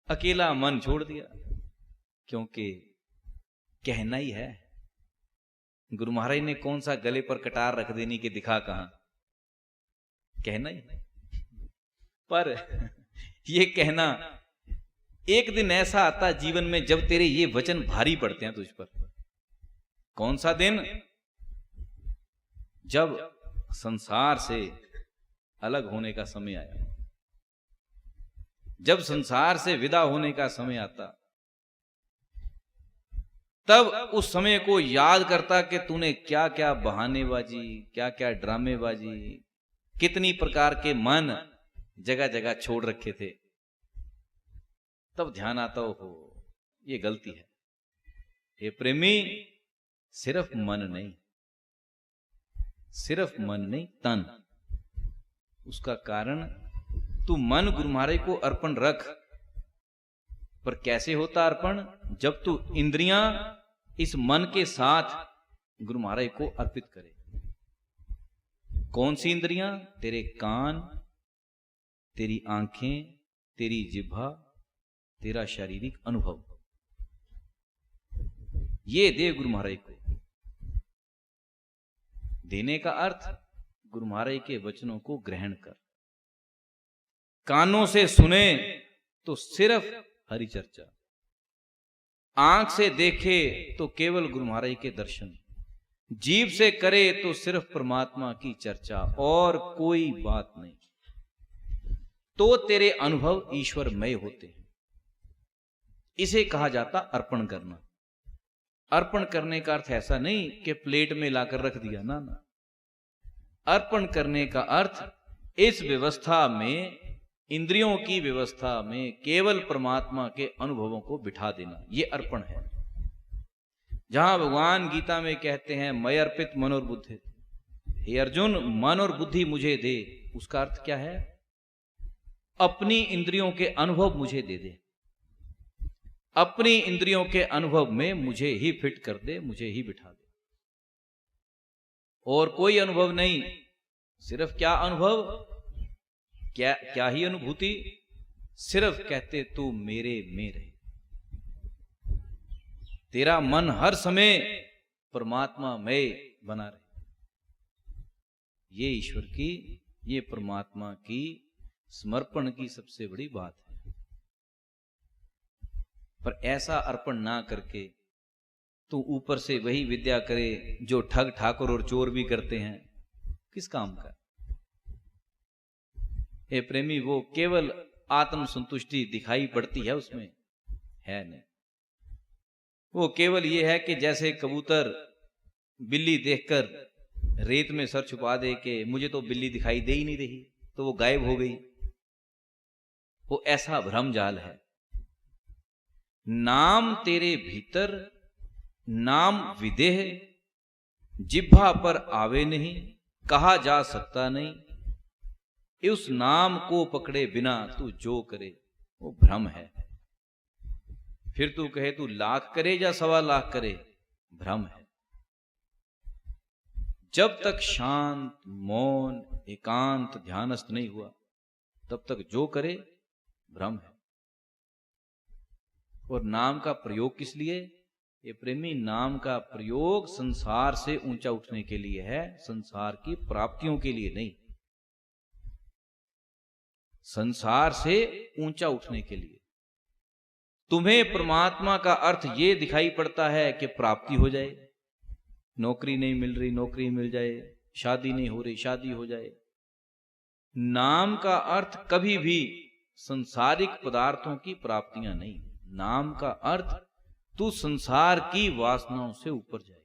अकेला मन छोड़ दिया, क्योंकि कहना ही है। गुरु महाराज ने कौन सा गले पर कटार रख देने के दिखा कहां? कहना ही है। पर ये कहना, एक दिन ऐसा आता जीवन में जब तेरे ये वचन भारी पड़ते हैं तुझ पर। कौन सा दिन? जब संसार से अलग होने का समय आया, जब संसार से विदा होने का समय आता, तब उस समय को याद करता कि तूने क्या क्या बहानेबाजी, क्या क्या ड्रामेबाजी, कितनी प्रकार के मन जगह जगह छोड़ रखे थे। तब ध्यान आता हो ये गलती है। हे प्रेमी, सिर्फ मन नहीं, सिर्फ मन नहीं, तन। उसका कारण तू मन गुरु महाराज को अर्पण रख। पर कैसे होता अर्पण? जब तू इंद्रियां इस मन के साथ गुरु महाराज को अर्पित करे। कौन सी इंद्रियां? तेरे कान, तेरी आंखें, तेरी जिह्वा, तेरा शारीरिक अनुभव, ये दे गुरु महाराज को। देने का अर्थ गुरु महाराज के वचनों को ग्रहण कर। कानों से सुने तो सिर्फ हरि चर्चा, आंख से देखे तो केवल गुरु महाराज के दर्शन, जीभ से करे तो सिर्फ परमात्मा की चर्चा और कोई बात नहीं। तो तेरे अनुभव ईश्वरमय होते हैं। इसे कहा जाता अर्पण करना। अर्पण करने का अर्थ ऐसा नहीं कि प्लेट में लाकर रख दिया, ना ना। अर्पण करने का अर्थ इस व्यवस्था में, इंद्रियों की व्यवस्था में केवल परमात्मा के अनुभवों को बिठा देना, ये अर्पण है। जहां भगवान गीता में कहते हैं मय अर्पित मन और बुद्धि, हे अर्जुन मन और बुद्धि मुझे दे, उसका अर्थ क्या है? अपनी इंद्रियों के अनुभव मुझे दे दे, अपनी इंद्रियों के अनुभव में मुझे ही फिट कर दे, मुझे ही बिठा दे। और कोई अनुभव नहीं। सिर्फ क्या अनुभव, क्या ही अनुभूति? सिर्फ कहते तू मेरे में रहे। तेरा मन हर समय परमात्मा में बना रहे। ये ईश्वर की, ये परमात्मा की समर्पण की सबसे बड़ी बात है। पर ऐसा अर्पण ना करके तू ऊपर से वही विद्या करे जो ठग ठाकुर और चोर भी करते हैं, किस काम का? हे प्रेमी, वो केवल आत्म संतुष्टि दिखाई पड़ती है, उसमें है नहीं। वो केवल ये है कि जैसे कबूतर बिल्ली देखकर रेत में सर छुपा दे के मुझे तो बिल्ली दिखाई दे ही नहीं रही, तो वो गायब हो गई। वो ऐसा भ्रम जाल है। नाम तेरे भीतर, नाम विदेह, जिह्वा पर आवे नहीं, कहा जा सकता नहीं। उस नाम को पकड़े बिना तू जो करे वो भ्रम है। फिर तू कहे तू लाख करे या 1.25 लाख करे, भ्रम है। जब तक शांत, मौन, एकांत, ध्यानस्थ नहीं हुआ, तब तक जो करे भ्रम है। और नाम का प्रयोग किस लिए? ये प्रेमी, नाम का प्रयोग संसार से ऊंचा उठने के लिए है, संसार की प्राप्तियों के लिए नहीं। संसार से ऊंचा उठने के लिए। तुम्हें परमात्मा का अर्थ ये दिखाई पड़ता है कि प्राप्ति हो जाए, नौकरी नहीं मिल रही नौकरी मिल जाए, शादी नहीं हो रही शादी हो जाए। नाम का अर्थ कभी भी संसारिक पदार्थों की प्राप्तियां नहीं। नाम का अर्थ तू संसार की वासनाओं से ऊपर जाए,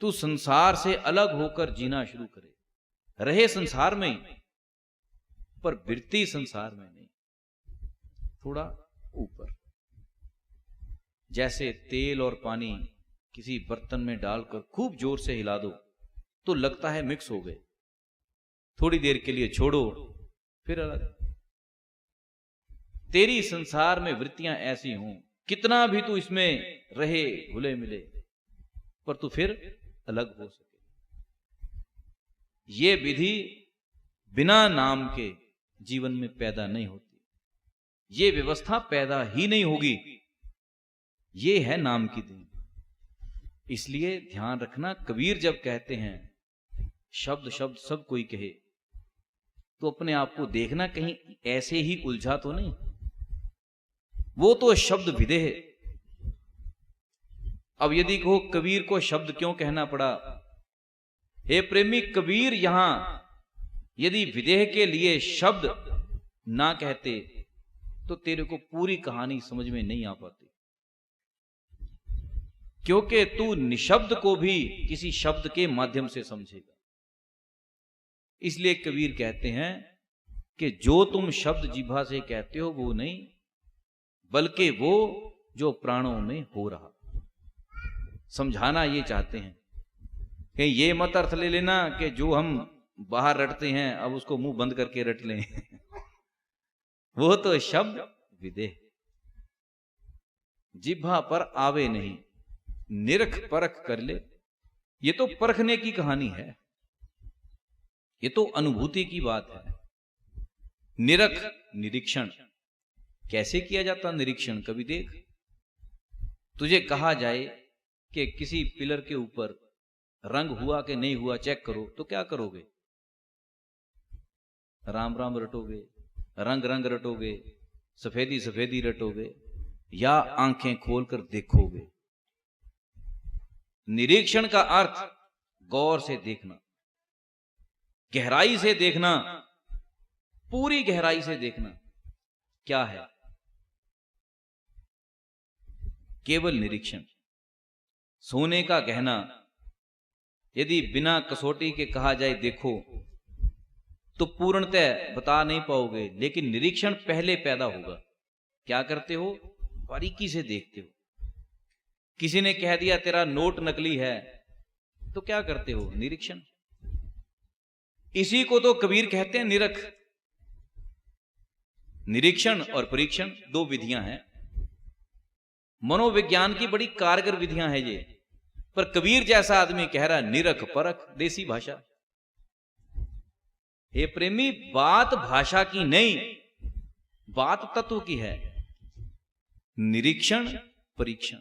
तू संसार से अलग होकर जीना शुरू करे, रहे संसार में ही पर वृत्ति संसार में नहीं, थोड़ा ऊपर। जैसे तेल और पानी किसी बर्तन में डालकर खूब जोर से हिला दो तो लगता है मिक्स हो गए, थोड़ी देर के लिए छोड़ो फिर अलग। तेरी संसार में वृत्तियां ऐसी हों, कितना भी तू इसमें रहे घुले मिले, पर तू फिर अलग हो सके। ये विधि बिना नाम के जीवन में पैदा नहीं होती, ये व्यवस्था पैदा ही नहीं होगी। ये है नाम की देन। इसलिए ध्यान रखना, कबीर जब कहते हैं शब्द शब्द सब कोई कहे, तो अपने आप को देखना कहीं ऐसे ही उलझा तो नहीं। वो तो शब्द विदेह। अब यदि कहो कबीर को शब्द क्यों कहना पड़ा, हे प्रेमी, कबीर यहां यदि विदेह के लिए शब्द ना कहते तो तेरे को पूरी कहानी समझ में नहीं आ पाती, क्योंकि तू निशब्द को भी किसी शब्द के माध्यम से समझेगा। इसलिए कबीर कहते हैं कि जो तुम शब्द जिह्वा से कहते हो वो नहीं, बल्कि वो जो प्राणों में हो रहा। समझाना ये चाहते हैं कि ये मत अर्थ ले लेना कि जो हम बाहर रटते हैं अब उसको मुंह बंद करके रट लें वो तो शब्द विदेह, जिह्वा पर आवे नहीं, निरख परख कर ले। ये तो परखने की कहानी है, ये तो अनुभूति की बात है। निरख, निरीक्षण कैसे किया जाता? निरीक्षण कभी देख, तुझे कहा जाए कि किसी पिलर के ऊपर रंग हुआ कि नहीं हुआ चेक करो, तो क्या करोगे? राम राम रटोगे, रंग रंग रटोगे, सफेदी सफेदी रटोगे, या आंखें खोलकर देखोगे? निरीक्षण का अर्थ गौर से देखना, गहराई से देखना, पूरी गहराई से देखना। क्या है? केवल निरीक्षण। सोने का गहना यदि बिना कसौटी के कहा जाए देखो तो पूर्णतः बता नहीं पाओगे, लेकिन निरीक्षण पहले पैदा होगा। क्या करते हो? बारीकी से देखते हो। किसी ने कह दिया तेरा नोट नकली है, तो क्या करते हो? निरीक्षण। इसी को तो कबीर कहते हैं निरख। निरीक्षण और परीक्षण दो विधियां हैं, मनोविज्ञान की बड़ी कारगर विधियां हैं ये। पर कबीर जैसा आदमी कह रहा निरख परख, देसी भाषा। हे प्रेमी, बात भाषा की नहीं, बात तत्व की है। निरीक्षण परीक्षण।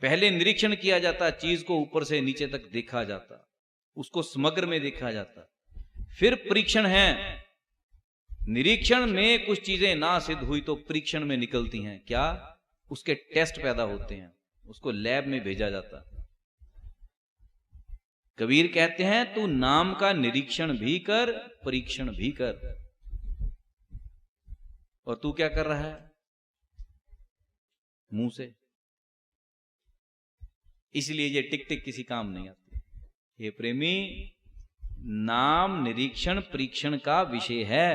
पहले निरीक्षण किया जाता, चीज को ऊपर से नीचे तक देखा जाता, उसको समग्र में देखा जाता। फिर परीक्षण है। निरीक्षण में कुछ चीजें ना सिद्ध हुई तो परीक्षण में निकलती हैं। क्या? उसके टेस्ट पैदा होते हैं, उसको लैब में भेजा जाता। कबीर कहते हैं तू नाम का निरीक्षण भी कर, परीक्षण भी कर। और तू क्या कर रहा है? मुंह से। इसलिए ये टिक टिक किसी काम नहीं आती। हे प्रेमी, नाम निरीक्षण परीक्षण का विषय है।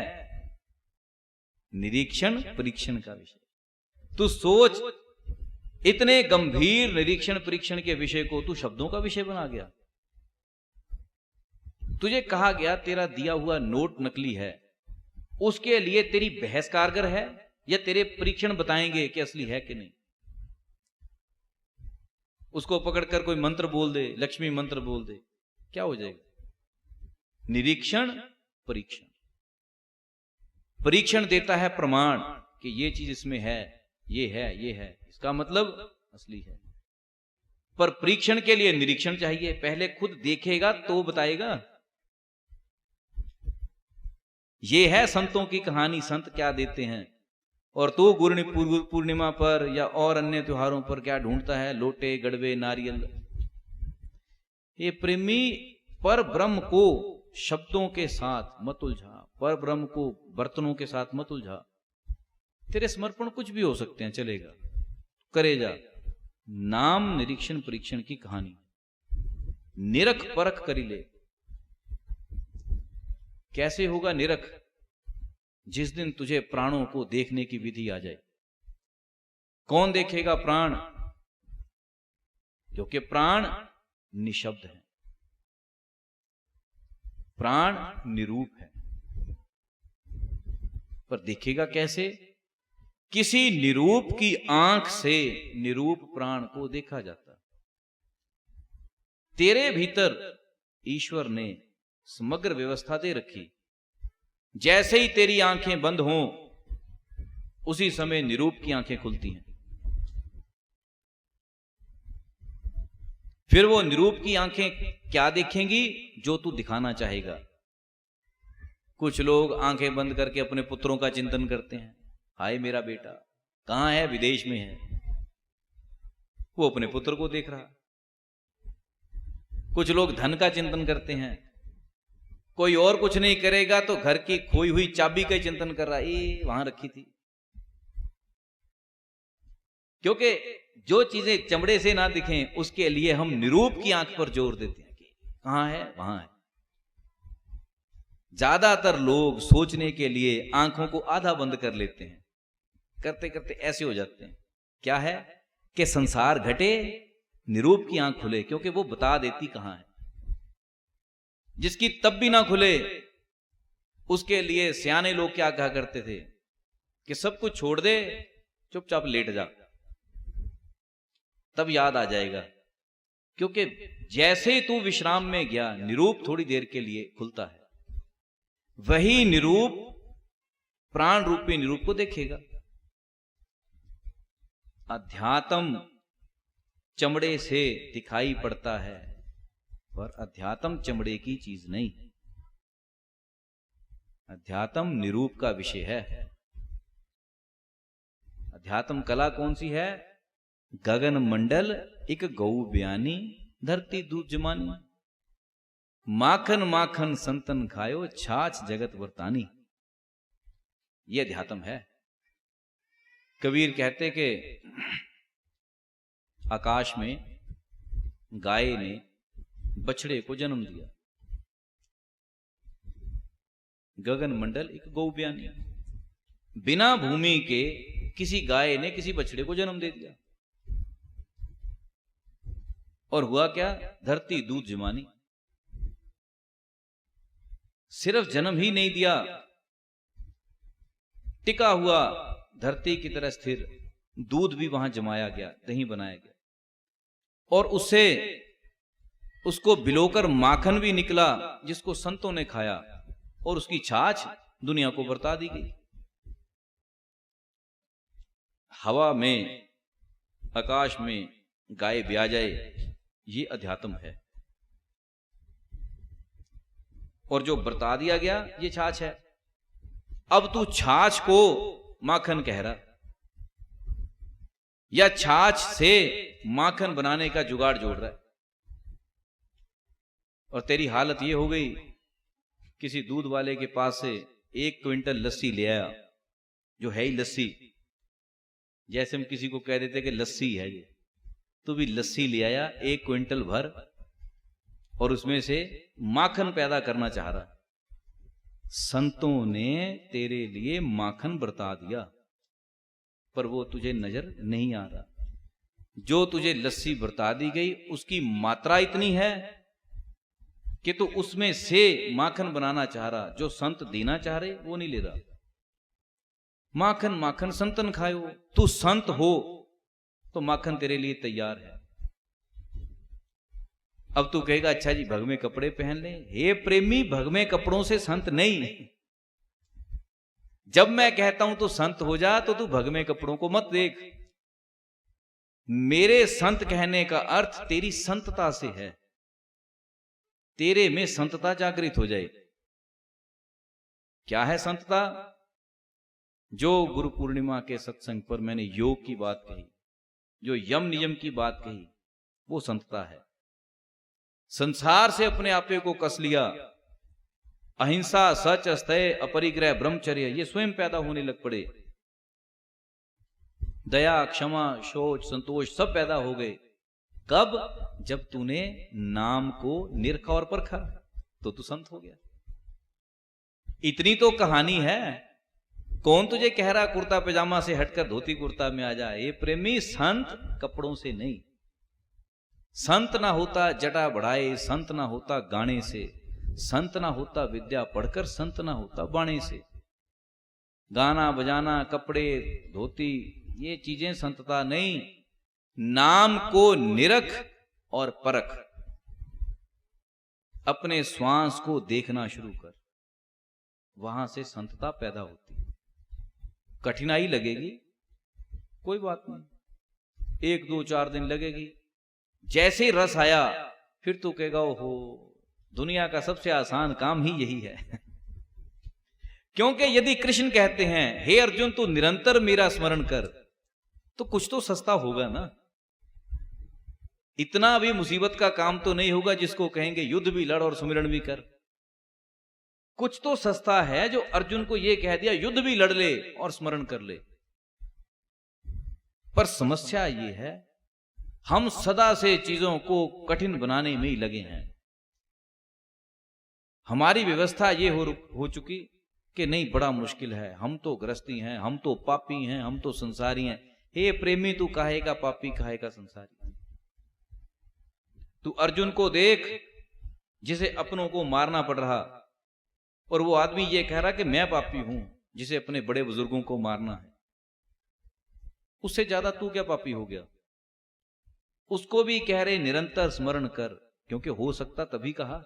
निरीक्षण परीक्षण का विषय। तू सोच, इतने गंभीर निरीक्षण परीक्षण के विषय को तू शब्दों का विषय बना गया। तुझे कहा गया तेरा दिया हुआ नोट नकली है, उसके लिए तेरी बहस कारगर है या तेरे परीक्षण बताएंगे कि असली है कि नहीं? उसको पकड़कर कोई मंत्र बोल दे, लक्ष्मी मंत्र बोल दे, क्या हो जाएगा? निरीक्षण परीक्षण। परीक्षण देता है प्रमाण कि ये चीज इसमें है, ये है, ये है, इसका मतलब असली है। पर परीक्षण के लिए निरीक्षण चाहिए, पहले खुद देखेगा तो बताएगा। ये है संतों की कहानी, संत क्या देते हैं। और तू गुरु पूर्णिमा पर या और अन्य त्योहारों पर क्या ढूंढता है? लोटे, गड़वे, नारियल। ये प्रेमी पर ब्रह्म को शब्दों के साथ मत उलझा, पर ब्रह्म को बर्तनों के साथ मत उलझा। तेरे समर्पण कुछ भी हो सकते हैं, चलेगा, करे जा। नाम निरीक्षण परीक्षण की कहानी, निरख परख करी ले। कैसे होगा निरख? जिस दिन तुझे प्राणों को देखने की विधि आ जाए। कौन देखेगा प्राण? क्योंकि प्राण निशब्द है, प्राण निरूप है। पर देखेगा कैसे? किसी निरूप की आंख से निरूप प्राण को देखा जाता। तेरे भीतर ईश्वर ने समग्र व्यवस्था दे रखी। जैसे ही तेरी आंखें बंद हों, उसी समय निरूप की आंखें खुलती हैं। फिर वो निरूप की आंखें क्या देखेंगी? जो तू दिखाना चाहेगा। कुछ लोग आंखें बंद करके अपने पुत्रों का चिंतन करते हैं। हाय मेरा बेटा कहां है? विदेश में है। वो अपने पुत्र को देख रहा। कुछ लोग धन का चिंतन करते हैं। कोई और कुछ नहीं करेगा तो घर की खोई हुई चाबी का चिंतन कर रहा, ये वहां रखी थी। क्योंकि जो चीजें चमड़े से ना दिखें उसके लिए हम निरूप की आंख पर जोर देते हैं कि कहां है? वहां है। ज्यादातर लोग सोचने के लिए आंखों को आधा बंद कर लेते हैं। करते करते ऐसे हो जाते हैं। क्या है कि संसार घटे, निरूप की आंख खुले, क्योंकि वो बता देती कहां है। जिसकी तब भी ना खुले उसके लिए सियाने लोग क्या कहा करते थे कि सब कुछ छोड़ दे, चुपचाप लेट जा, तब याद आ जाएगा। क्योंकि जैसे ही तू विश्राम में गया, निरूप थोड़ी देर के लिए खुलता है। वही निरूप प्राण रूपी निरूप को देखेगा। अध्यात्म चमड़े से दिखाई पड़ता है, पर अध्यात्म चमड़े की चीज नहीं। अध्यात्म निरूप का विषय है। अध्यात्म कला कौन सी है? गगन मंडल एक गौ बयानी, धरती दूध जमानी। माखन माखन संतन खायो, छाछ जगत वर्तानी। यह अध्यात्म है। कबीर कहते कि आकाश में गाय ने बछड़े को जन्म दिया। गगन मंडल एक गौ बयानी। बिना भूमि के किसी गाय ने किसी बछड़े को जन्म दे दिया। और हुआ क्या? धरती दूध जमानी। सिर्फ जन्म ही नहीं दिया, टिका हुआ धरती की तरह स्थिर, दूध भी वहां जमाया गया, दही बनाया गया। और उससे उसको बिलोकर माखन भी निकला, जिसको संतों ने खाया, और उसकी छाछ दुनिया को बरता दी गई। हवा में, आकाश में गाय ब्या जाए, ये अध्यात्म है। और जो बरता दिया गया, ये छाछ है। अब तू छाछ को माखन कह रहा, या छाछ से माखन बनाने का जुगाड़ जोड़ रहा है। और तेरी हालत ये हो गई, किसी दूध वाले के पास से 1 क्विंटल लस्सी ले आया, जो है ही लस्सी। जैसे हम किसी को कह देते कि लस्सी है ये, तो भी लस्सी ले आया 1 क्विंटल भर, और उसमें से माखन पैदा करना चाह रहा। संतों ने तेरे लिए माखन बरता दिया, पर वो तुझे नजर नहीं आ रहा। जो तुझे लस्सी बरता दी गई, उसकी मात्रा इतनी है कि तू उसमें से माखन बनाना चाह रहा। जो संत देना चाह रहे, वो नहीं ले रहा। माखन माखन संतन खायो। तू संत हो तो माखन तेरे लिए तैयार है। अब तू कहेगा अच्छा जी भगवे कपड़े पहन ले। हे प्रेमी, भगवे कपड़ों से संत नहीं। जब मैं कहता हूं तो संत हो जा, तो तू भगवे कपड़ों को मत देख। मेरे संत कहने का अर्थ तेरी संतता से है, तेरे में संतता जागृत हो जाए। क्या है संतता? जो गुरु पूर्णिमा के सत्संग पर मैंने योग की बात कही, जो यम नियम की बात कही, वो संतता है। संसार से अपने आपे को कस लिया, अहिंसा, सच, अस्थेय, अपरिग्रह, ब्रह्मचर्य, ये स्वयं पैदा होने लग पड़े। दया, क्षमा, शोच, संतोष सब पैदा हो गए। कब? जब तूने नाम को निरखा और परखा, तो तू संत हो गया। इतनी तो कहानी है। कौन तुझे कह रहा कुर्ता पैजामा से हटकर धोती कुर्ता में आ जाए? ये प्रेमी, संत कपड़ों से नहीं। संत ना होता जटा बढ़ाए, संत ना होता गाने से, संत ना होता विद्या पढ़कर, संत ना होता बाणे से। गाना बजाना, कपड़े, धोती, ये चीजें संतता नहीं। नाम को निरख और परख, अपने श्वास को देखना शुरू कर, वहां से संतता पैदा होती है। कठिनाई लगेगी, कोई बात नहीं, 1 2 4 दिन लगेगी। जैसे ही रस आया फिर तू कहेगा ओहो, दुनिया का सबसे आसान काम ही यही है। क्योंकि यदि कृष्ण कहते हैं हे अर्जुन तू निरंतर मेरा स्मरण कर, तो कुछ तो सस्ता होगा ना। इतना भी मुसीबत का काम तो नहीं होगा जिसको कहेंगे युद्ध भी लड़ और सुमिरन भी कर। कुछ तो सस्ता है जो अर्जुन को यह कह दिया युद्ध भी लड़ ले और स्मरण कर ले। पर समस्या यह है, हम सदा से चीजों को कठिन बनाने में ही लगे हैं। हमारी व्यवस्था ये हो चुकी कि नहीं, बड़ा मुश्किल है, हम तो गृहस्थी हैं, हम तो पापी हैं, हम तो संसारी हैं। हे प्रेमी, तू काहे का पापी, काहे का संसारी? तू अर्जुन को देख, जिसे अपनों को मारना पड़ रहा, और वो आदमी ये कह रहा कि मैं पापी हूं, जिसे अपने बड़े बुजुर्गों को मारना है। उससे ज्यादा तू क्या पापी हो गया? उसको भी कह रहे निरंतर स्मरण कर, क्योंकि हो सकता तभी कहा।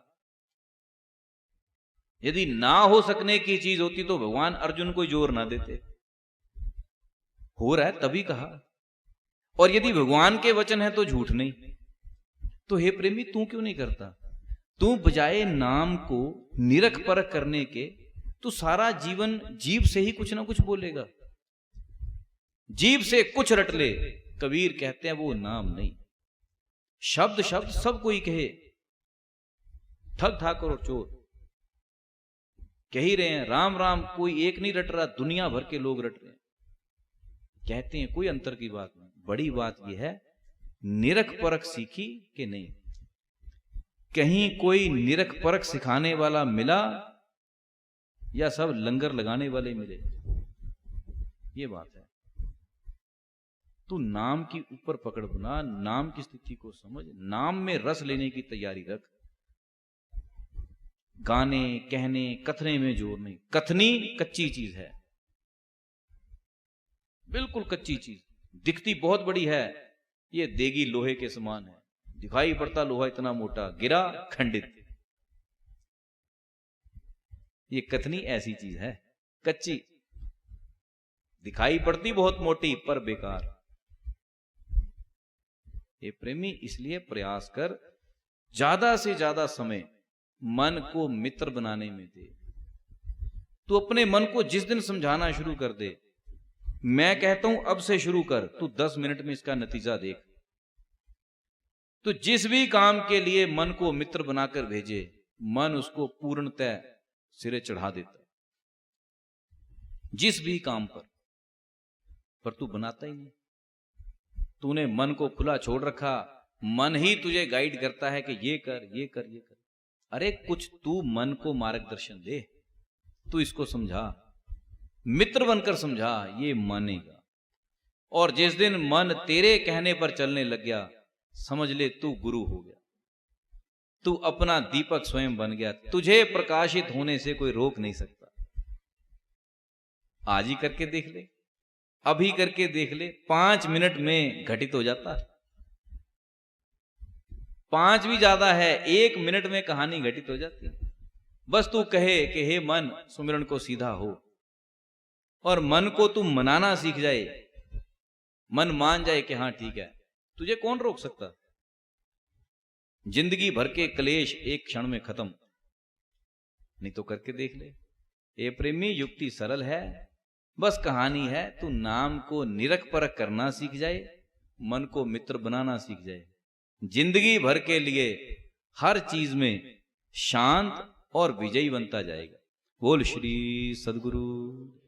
यदि ना हो सकने की चीज होती तो भगवान अर्जुन को जोर ना देते। हो रहा है तभी कहा। और यदि भगवान के वचन है तो झूठ नहीं। तो हे प्रेमी, तू क्यों नहीं करता? तू बजाय नाम को निरख परख करने के, तू सारा जीवन जीभ से ही कुछ ना कुछ बोलेगा। जीभ से कुछ रट ले। कबीर कहते हैं वो नाम नहीं। शब्द शब्द सब कोई कहे, ठग ठाकुर और चोर कह ही रहे हैं, राम राम कोई एक नहीं रट रहा, दुनिया भर के लोग रट रहे हैं। कहते हैं कोई अंतर की बात नहीं। बड़ी बात यह है निरख परख सीखी कि नहीं। कहीं कोई निरख परख सिखाने वाला मिला या सब लंगर लगाने वाले मिले? ये बात है। तू नाम की ऊपर पकड़ बना, नाम की स्थिति को समझ, नाम में रस लेने की तैयारी रख। गाने, कहने, कथने में जोर नहीं। कथनी कच्ची चीज है, बिल्कुल कच्ची चीज। दिखती बहुत बड़ी है, ये देगी लोहे के समान है। दिखाई पड़ता लोहा इतना मोटा, गिरा खंडित। ये कथनी ऐसी चीज है, कच्ची, दिखाई पड़ती बहुत मोटी पर बेकार। ये प्रेमी, इसलिए प्रयास कर, ज्यादा से ज्यादा समय मन को मित्र बनाने में दे। तू अपने मन को जिस दिन समझाना शुरू कर दे, मैं कहता हूं अब से शुरू कर, तू 10 मिनट में इसका नतीजा देख। तो जिस भी काम के लिए मन को मित्र बनाकर भेजे, मन उसको पूर्णतः सिरे चढ़ा देता है, जिस भी काम पर तू बनाता ही नहीं। तूने मन को खुला छोड़ रखा, मन ही तुझे गाइड करता है कि ये कर, ये कर, ये कर। अरे कुछ तू मन को मार्गदर्शन दे, तू इसको समझा, मित्र बनकर समझा, ये मानेगा। और जिस दिन मन तेरे कहने पर चलने लग गया, समझ ले तू गुरु हो गया, तू अपना दीपक स्वयं बन गया। तुझे प्रकाशित होने से कोई रोक नहीं सकता। आज ही करके देख ले, अभी करके देख ले, 5 मिनट में घटित हो जाता है। 5 भी ज्यादा है, 1 मिनट में कहानी घटित हो जाती है। बस तू कहे कि हे मन सुमिरन को सीधा हो, और मन को तू मनाना सीख जाए, मन मान जाए कि हाँ ठीक है, तुझे कौन रोक सकता। जिंदगी भर के क्लेश एक क्षण में खत्म। नहीं तो करके देख ले। ए प्रेमी, युक्ति सरल है, बस कहानी है तू नाम को निरख परख करना सीख जाए, मन को मित्र बनाना सीख जाए। जिंदगी भर के लिए हर चीज में शांत और विजयी बनता जाएगा। बोल श्री सद्गुरु।